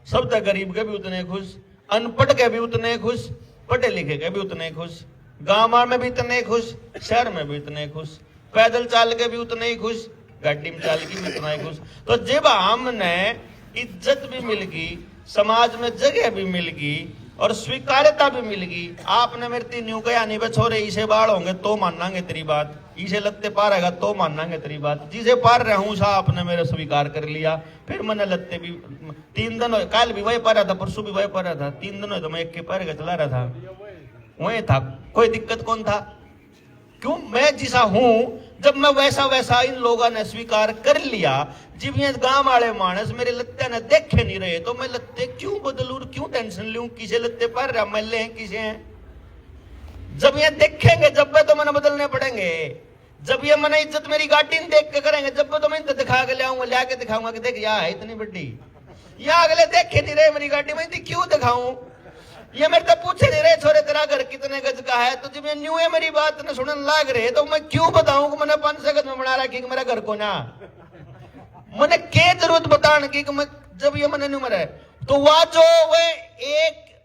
सब तक गरीब के भी उतने खुश, अनपढ़ के भी उतने खुश, पढ़े लिखे के भी उतने खुश, गांव में भी इतने खुश, शहर में भी इतने खुश, पैदल चाल के भी उतने ही खुश, गाड़ी में चाल के भी उतना ही खुश। तो जब हमने इज्जत भी मिल गई, समाज में जगह भी मिल गई और स्वीकार्यता भी मिल गई, आपने मेरे न्यू कहा नहीं बे छोरे इसे बाढ़ होंगे तो मानांगे तेरी बात, इसे लगते पार रहेगा तो मानांगे तेरी बात। जिसे पार रहूं सा आपने मेरा स्वीकार कर लिया। फिर मैंने लगते भी 3 दिन कल भी वही पा रहा था, परसों भी वही पा रहा था, 3 दिन तो मैं एक के पैर का चला रहा था, वही था, कोई दिक्कत कौन था? क्यों? मैं जिसा हूं, जब मैं वैसा वैसा इन लोगों ने स्वीकार कर लिया। जब ये गांव वाले मानस मेरे लत्ते ने देखे नहीं रहे तो मैं लत्ते क्यों बदलूं, क्यों टेंशन लूं? किसे लत्ते पर रहा मल्ले हैं किसे हैं? जब ये देखेंगे जब तो मैंने बदलने पड़ेंगे। जब ये मैंने इज्जत मेरी गाड़ी नहीं देख के करेंगे जब तो मैं दिखा के लाऊंगा, ला के दिखाऊंगा कि देख यहाँ है इतनी बड़ी, यहाँ अगले देखे नहीं रहे मेरी गाड़ी में, क्यों दिखाऊं? ये मेरे तो पूछे नहीं रहे छोरे तेरा घर कितने गज का है, तो जब ये न्यू है मेरी बात न सुनने लाग रहे तो मैं क्यों बताऊं कि मैंने 500 गज में बना रखी मेरा घर को ना, मैंने क्या जरूरत बताने की कि मैं जब ये मैंने न्यू है तो वह जो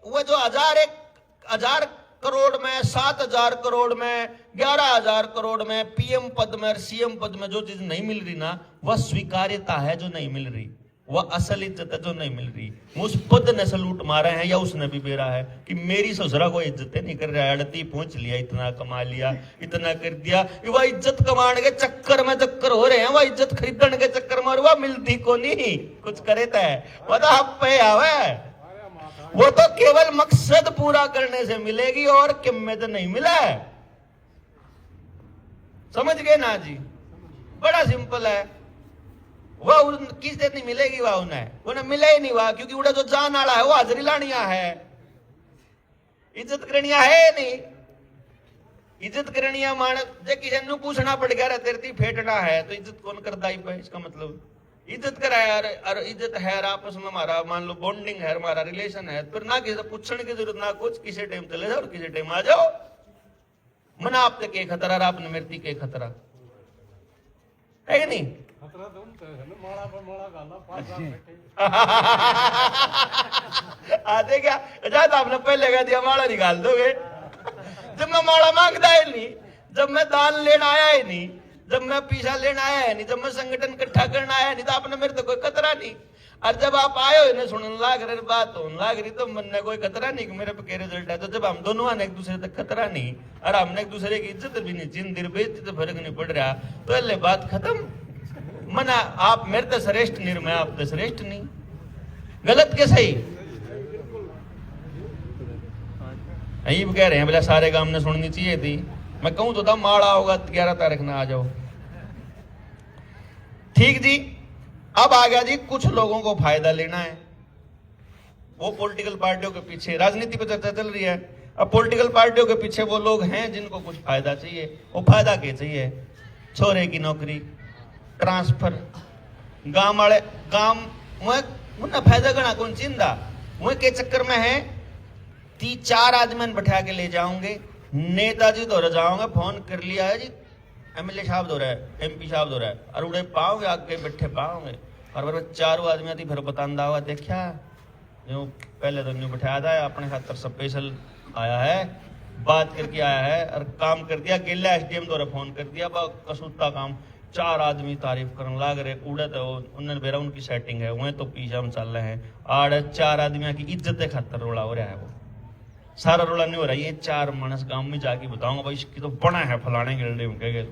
वह जो 1,000 करोड़ में 7,000 करोड़ में 11,000 करोड़ में पीएम पद में और सीएम पद में जो चीज नहीं मिल रही ना, वह स्वीकार्यता है जो नहीं मिल रही। वह असल इज्जत है जो नहीं मिल रही। उस पद ने सलूट मारा है या उसने भी बेरा है कि मेरी ससुरा को इज्जत नहीं कर रहा है, अड़ती पहुंच लिया, इतना कमा लिया, इतना कर दिया। वह इज्जत कमाने के चक्कर में चक्कर हो रहे हैं, वह इज्जत खरीदने के चक्कर में, वह मिलती को नहीं कुछ करे है वह तो आप पे आवे, वो तो केवल मकसद पूरा करने से मिलेगी और कीमत नहीं मिला है। समझ गए ना जी? बड़ा सिंपल है। वह किस नहीं मिलेगी, वह उन्हें मिले ही नहीं वह, क्योंकि उड़ा जो जान वाला है वो हाजरी लानिया है, इज्जत करनिया है नहीं। इज्जत करनिया मान जे किसी ने पूछना पड़ गया तेरे फेटना है तो इज्जत कौन करता ही पे? इसका मतलब इज्जत करा है और इज्जत है आपस में, हमारा मान लो बॉन्डिंग है, हमारा रिलेशन है, फिर ना किसी पूछने की जरूरत ना कुछ, किसी टाइम चले जाओ और किसी टाइम आ जाओ। मना आप तक के खतरा और आपने मेरे के खतरा है कि नहीं? आते क्या ज्यादा आपने पहले कह दिया माड़ा निकाल दोगे। जब मैं माड़ा मांगता है नहीं, जब मैं दान लेना आया है नहीं, जब मैं पीछा लेना आया है नहीं, जब मैं संगठन इकट्ठा करना आया नहीं, तो आपने मेरे तो कोई खतरा नहीं। और जब आप आए हो इन्हें सुनने लाग रहे, बात होने लाग रही, तो मन में कोई खतरा नहीं कि मेरे पे क्या रिजल्ट है। तो जब हम दोनों आने एक दूसरे तक खतरा नहीं और हमने एक दूसरे की इज्जत भी नहीं, जिन दिर बेइज्जती तो फर्क नहीं पड़ रहा, तो अल्ले बात खत्म। मना आप मेरे तो श्रेष्ठ नहीं, मैं आप तो श्रेष्ठ नहीं। गलत के सही यही कह रहे हैं, बोला सारे काम ने सुननी चाहिए थी। मैं कहूं तो था माड़ा होगा 11 तारीख ना आ जाओ। ठीक जी, अब आ गया जी कुछ लोगों को फायदा लेना है, वो पॉलिटिकल पार्टियों के पीछे, राजनीति पर चर्चा चल रही है। अब पॉलिटिकल पार्टियों के पीछे वो लोग हैं जिनको कुछ फायदा चाहिए। वो फायदा क्या चाहिए? छोरे की नौकरी, ट्रांसफर, गांव वाले गांव में फायदा गणा कौन चिंता, वो के चक्कर में है 3-4 आदमी बैठा के ले जाऊंगे, नेताजी दौरा जाऊंगा, फोन कर लिया है जी, एमएलए साहब दो रहा है, एमपी साहब दो रहा है, और उड़े पाओगे आगे बैठे पाओगे, और 4 आदमी आती फिर बतांदा हुआ देखा जो पहले तो न्यू बैठाया था अपने खातर स्पेशल आया है, बात करके आया है और काम कर दिया। गेला एसडीएम द्वारा फोन कर दिया, कसूता काम, 4 आदमी तारीफ करने लाग रहे, उड़े तो उन्होंने बेरा उनकी सेटिंग है, वह तो पीछे हम चल रहे हैं। आड़ 4 आदमियों की इज्जत के खातर रोला हो रहा है, वो सारा रोला नहीं हो रहा। ये 4 मानस गांव में जाके बताऊंगा भाई इसकी तो बना है फलाने गिल्डे में, कह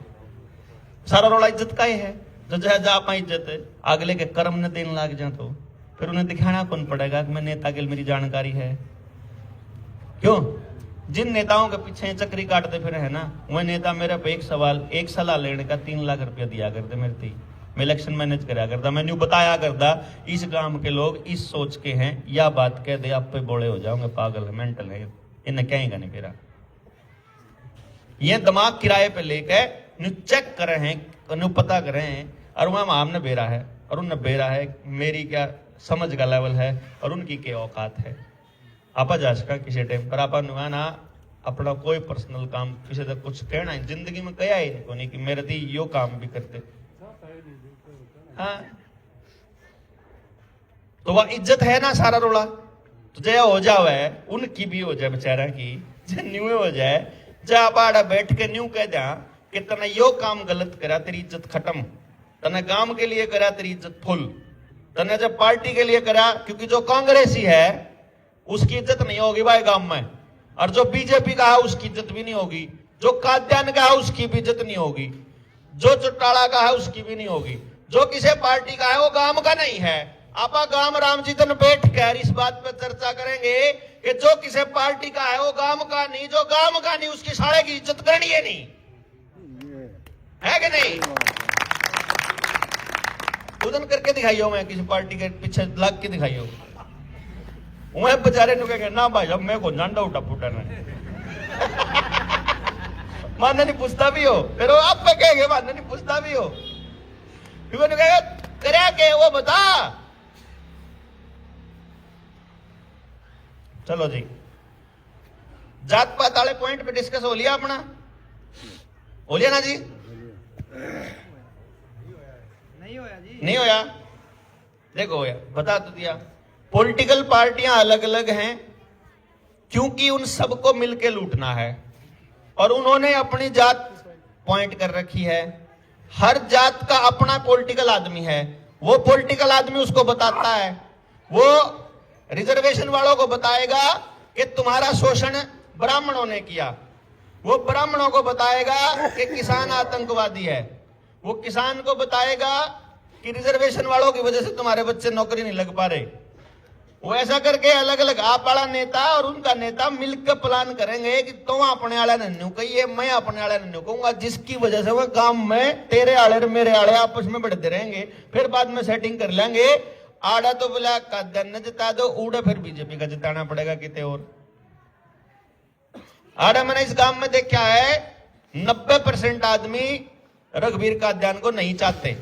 सारा रोला इज्जत का ही है। तो जहां जा पा इज्जत है अगले के कर्म ने देने लग जा, तो फिर उन्हें दिखाना कौन पड़ेगा कि मैं नेता के मेरी जानकारी है। क्यों? जिन नेताओं के पीछे चक्री काटते फिर है ना, वह नेता मेरे पे एक सलाह लेने का 3 लाख रुपया दिया करते मेरे थी, मैं इलेक्शन मैनेज कराया करता, मैं न्यू बताया करता इस गांव के लोग इस सोच के हैं, या बात कह दे आप पे बोले हो जाओगे, पागल है, मेंटल है, इन्हें कहेंगे नहीं फिर। ये दिमाग किराए पे लेके चेक करे हैं, पता करे हैं, और वहां हमने बेरा है और उन्हें बेरा है मेरी क्या समझ का लेवल है और उनकी क्या औकात है। आपा जा सका किसी टाइम पर आपा ना अपना कोई पर्सनल काम किसी तक कुछ कहना है जिंदगी में कया ही नहीं कि मेरे थी यो काम भी करते। हाँ, तो वह इज्जत है ना, सारा रोला तो जया हो जावे, उनकी भी हो जाए बेचारा की, न्यू हो जाए, जा बाड़ा बैठ के न्यू कह दिया कि तने यो काम गलत करा तेरी इज्जत खत्म, तने काम के लिए करा तेरी इज्जत फुल, तने जब पार्टी के लिए करा, क्योंकि जो कांग्रेसी है उसकी इज्जत नहीं होगी भाई गांव में, और जो बीजेपी का है उसकी इज्जत भी नहीं होगी, जो काद्यान का है उसकी भी इज्जत नहीं होगी, जो चौटाला का है उसकी भी नहीं होगी, जो किसी पार्टी का है वो गांव का नहीं है। आपा गांव राम जी दिन बैठ कर इस बात पर चर्चा करेंगे कि जो किसी पार्टी का है वो गांव का नहीं, जो गांव का नहीं उसकी सारे की इज्जत करनी है, नहीं है कि नहीं? उदन करके दिखाइयो, मैं किसी पार्टी के पीछे लग के दिखाइयो, वह बेचारे नु कहेंगे ना भाई, जब मैं को झंडा उठा फूटा ना मानने नहीं पूछता भी हो, फिर वो आप पे कहेंगे मानने नहीं पूछता भी हो, फिर कहेगा करे के वो बता। चलो जी, जात पात वाले पॉइंट पे डिस्कस हो लिया अपना, हो लिया ना जी? नहीं होया? देखो होया, बता तो दिया। पॉलिटिकल पार्टियां अलग अलग हैं क्योंकि उन सबको मिलके लूटना है, और उन्होंने अपनी जात पॉइंट कर रखी है। हर जात का अपना पॉलिटिकल आदमी है, वो पॉलिटिकल आदमी उसको बताता है, वो रिजर्वेशन वालों को बताएगा कि तुम्हारा शोषण ब्राह्मणों ने किया, वो ब्राह्मणों को बताएगा कि किसान आतंकवादी है, वो किसान को बताएगा कि रिजर्वेशन वालों की वजह से तुम्हारे बच्चे नौकरी नहीं लग पा रहे। वो ऐसा करके अलग अलग आप वाला नेता और उनका नेता मिलकर प्लान करेंगे कि तुम अपने आले नन्नू कहिए, मैं अपने आले नन्नू कहूंगा, जिसकी वजह से वो काम में तेरे आले और मेरे आले आपस में बढ़ते रहेंगे। फिर बाद में सेटिंग कर लेंगे, आड़ा तो बोला का न जिता दो, उड़ा फिर बीजेपी का जिताना पड़ेगा कितने और। आड़ा मैंने इस गांव में देखा है 90% आदमी रघुवीर काद्यान को नहीं चाहते,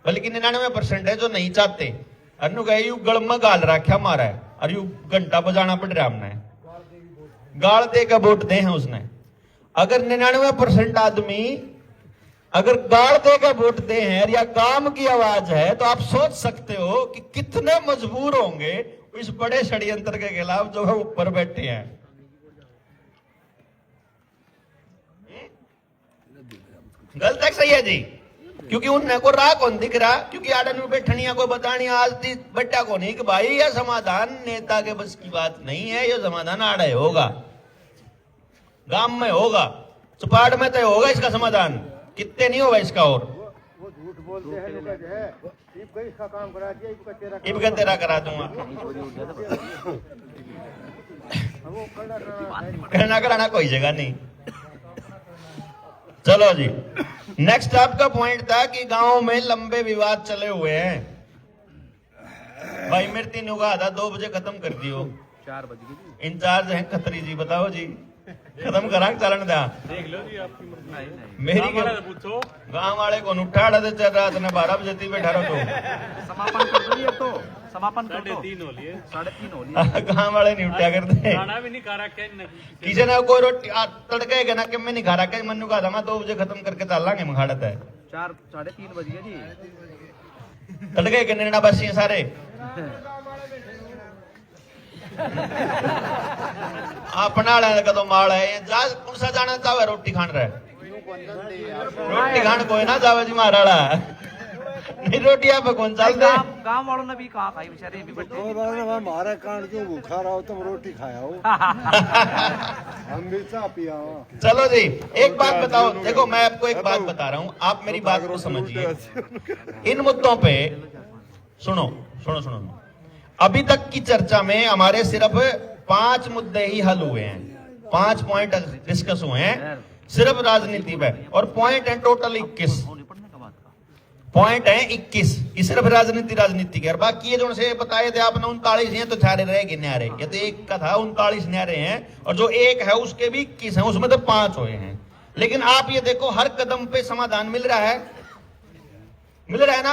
बल्कि 99% है जो नहीं चाहते। अनु कहे यू गल में गाल रखा मारा है और यू घंटा बजाना पड़ रहा हमने, गाल दे के वोट दे हैं उसने। अगर 99% आदमी अगर गाल दे के वोट दे हैं या काम की आवाज है, तो आप सोच सकते हो कि कितने मजबूर होंगे इस बड़े षड्यंत्र के खिलाफ जो है ऊपर बैठे हैं। गलत है सही है जी? क्योंकि उनने को राह कौन दिख रहा, क्योंकि आडन में बैठनिया को बतानी आज बट्टा को नहीं कि भाई यह समाधान नेता के बस की बात नहीं है, यह समाधान आड़े होगा, गांव में होगा, चुपाड़ में तो होगा इसका समाधान, कितने नहीं होगा इसका। और वो झूठ बोलते हैं लोग जो है, इसका काम करा दिया, इबका तेरा करा दूंगा, वो कहना कराना कोई जगह नहीं। चलो जी, नेक्स्ट आपका पॉइंट था कि गांव में लंबे विवाद चले हुए हैं। भाई मेरे 3 होगा आधा 2 बजे खत्म कर दियो, 4 बज गए। इंचार्ज हैं खत्री जी, बताओ जी खत्म करा चलन दा देख लो जी आपकी मर्जी। मेरी पूछो गांव वाले को उठा चल रात ने 12 बजे थी बैठा रहो तो समापन कर दो, तो समापन कर दो। 3:30 हो लिए, 3:30 हो लिए। गांव वाले नहीं उठा करते, खाना भी नहीं खा रखा है किसी ने कोई रोटी तड़के गया ना कि मैं नहीं खा रहा, मनु का था 2 बजे खत्म करके चल लांगे मखाड़त है। 4 3:30 बज गए जी। तड़के के निर्णय बस ये सारे अपना कदो माल है जा कौन सा जाना चाहे रोटी खान रहे, रोटी खान कोई ना जावे जी मारा नहीं, रोटी आप कौन चलते। गांव वालों ने भी कहा भाई बेचारे भी बच्चे हमारे कांड जो भूखा रहो तुम रोटी खाया हो, हम भी चाह पिया हो। चलो जी एक बात बताओ, देखो मैं आपको एक बात बता रहा हूं, आप मेरी बात को समझिए। इन मुद्दों पे सुनो सुनो सुनो, अभी तक की चर्चा में हमारे सिर्फ 5 मुद्दे ही हल हुए हैं, 5 पॉइंट डिस्कस हुए हैं सिर्फ राजनीति में, और पॉइंट है टोटल 21 पॉइंट है 21, ये सिर्फ राजनीति के। और बाकी ये जो से बताए थे आपने 39 हैं, तो सारे रह गए न्यारे, ये तो एक का था 39 न्यारे हैं, और जो एक है उसके भी 21 हैं, उसमें तो 5 हुए हैं। लेकिन आप ये देखो हर कदम पे समाधान मिल रहा है, मिल रहा है ना।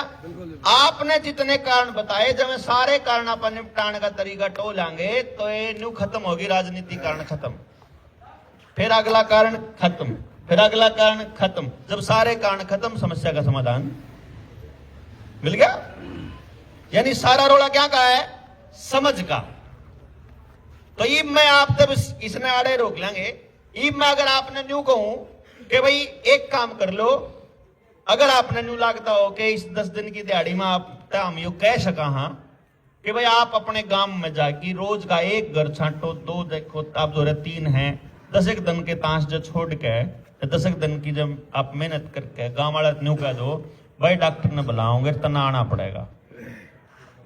आपने जितने कारण बताए, जब मैं सारे कारण आप निपटाने का तरीका टोलेंगे तो ये न्यू खत्म होगी, राजनीति कारण खत्म, फिर अगला कारण खत्म, फिर अगला कारण खत्म। जब सारे कारण खत्म, समस्या का समाधान मिल गया। यानी सारा रोला क्या का है, समझ का। तो ये मैं आप तब इसने आड़े रोक लेंगे। ये मैं अगर आपने न्यू कहूं कि भाई एक काम कर लो, अगर आपने न्यू लगता हो कि इस 10 दिन की दिहाड़ी में आप हम यू कह सका हाँ कि भाई आप अपने गांव में जाके रोज का 1 घर छांटो, 2 देखो आप जो 3 हैं, 10 एक दिन के ताश जो छोड़ के 10 एक दिन की जब आप मेहनत करके गांव वाला न्यू कह दो भाई डॉक्टर ने बुलाओगे तना आना पड़ेगा।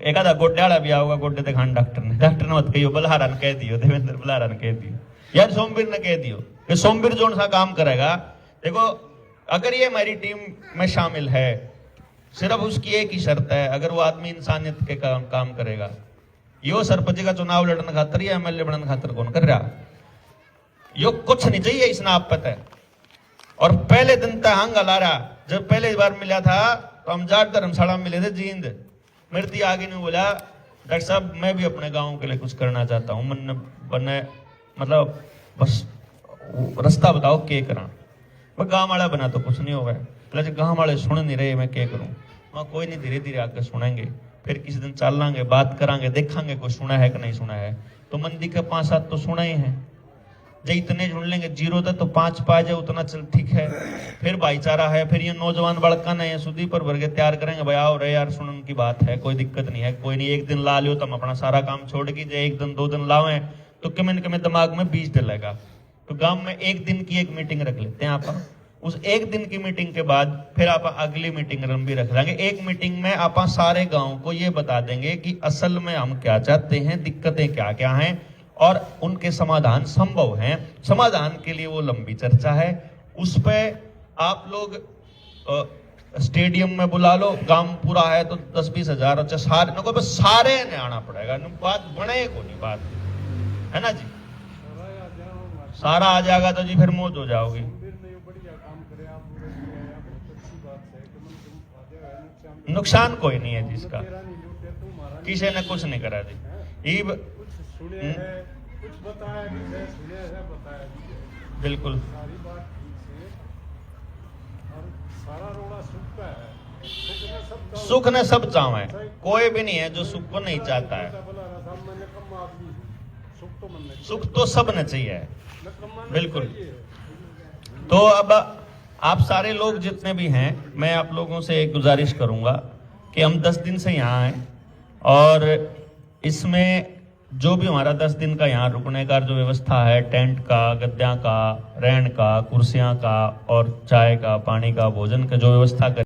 एक आधा गोड्डे वाला भी आओगा, गोड्डे दिखान डॉक्टर ने मत कहियो, बल्हारा ने कह दियो, देवेंद्र बल्हारा ने कह दियो, यार सोमवीर ने कह दियो, ये सोमवीर जो सा काम करेगा। देखो अगर ये हमारी टीम में शामिल है, सिर्फ उसकी एक ही शर्त है, अगर वो आदमी इंसानियत के काम करेगा। यो सरपंच का चुनाव लड़ने खातर या एमएलए बनने खातर कौन कर रहा, यो कुछ नहीं चाहिए इसने आप पता है। और पहले दिन तक हंग ला रहा, जब पहली बार मिला था तो हम जाट धर्मशाला में मिले थे जींद, मेरे आगे नहीं बोला डॉक्टर साहब मैं भी अपने गांव के लिए कुछ करना चाहता हूँ, मन बने मतलब बस रास्ता बताओ क्या करा। मैं गांव वाला बना तो कुछ नहीं होगा, गांव वाले सुन नहीं रहे, मैं क्या करूं। वहां कोई नहीं, धीरे धीरे आके सुनेंगे, फिर किसी दिन चल लांगे, बात करांगे, देखेंगे कोई सुना है कि नहीं सुना है। तो मंदी के 5-7 तो सुना ही है, जो इतने ढूंढ लेंगे जीरो था तो 5 पा जाए उतना चल ठीक है। फिर भाईचारा है, फिर ये नौजवान बड़का नहीं सुधी पर भर के तैयार करेंगे भाई आओ रे यार सुन उनकी बात है, कोई दिक्कत नहीं है, कोई नहीं एक दिन ला लियो तुम अपना सारा काम छोड़ के, एक दिन 2 दिन लावे तो कमें दिमाग में बीज डलेगा। तो गांव में एक दिन की एक मीटिंग रख लेते हैं आप। उस एक दिन की मीटिंग के बाद फिर आप अगली मीटिंग भी रख लेंगे। एक मीटिंग में आप सारे गांव को ये बता देंगे कि असल में हम क्या चाहते हैं, दिक्कतें क्या क्या हैं और उनके समाधान संभव हैं। समाधान के लिए वो लंबी चर्चा है, उस पे आप लोग स्टेडियम में बुला लो, काम पूरा है तो 10-20 हजार अच्छा सारे न को बस सारे ने आना पड़ेगा, बात बने को नहीं बात है ना जी, सारा आ जाएगा तो जी फिर मौज हो जाओगी। नुकसान कोई नहीं है जिसका, किसी ने कुछ नहीं करा जी कुछ बताया नहीं, सुने है बताया नहीं, बिल्कुल सारी बात ठीक से और सारा रोड़ा सुख का है, सुख ने सब चाहे, कोई भी नहीं है जो सुख को नहीं चाहता है। सुख तो सब ने चाहिए, बिल्कुल। तो अब आप सारे लोग जितने भी हैं, मैं आप लोगों से एक गुजारिश करूंगा कि हम 10 दिन से यहाँ आए और इसमें जो भी हमारा 10 दिन का यहाँ रुकने का जो व्यवस्था है, टेंट का, गद्दों का, रहन का, कुर्सियां का और चाय का, पानी का, भोजन का जो व्यवस्था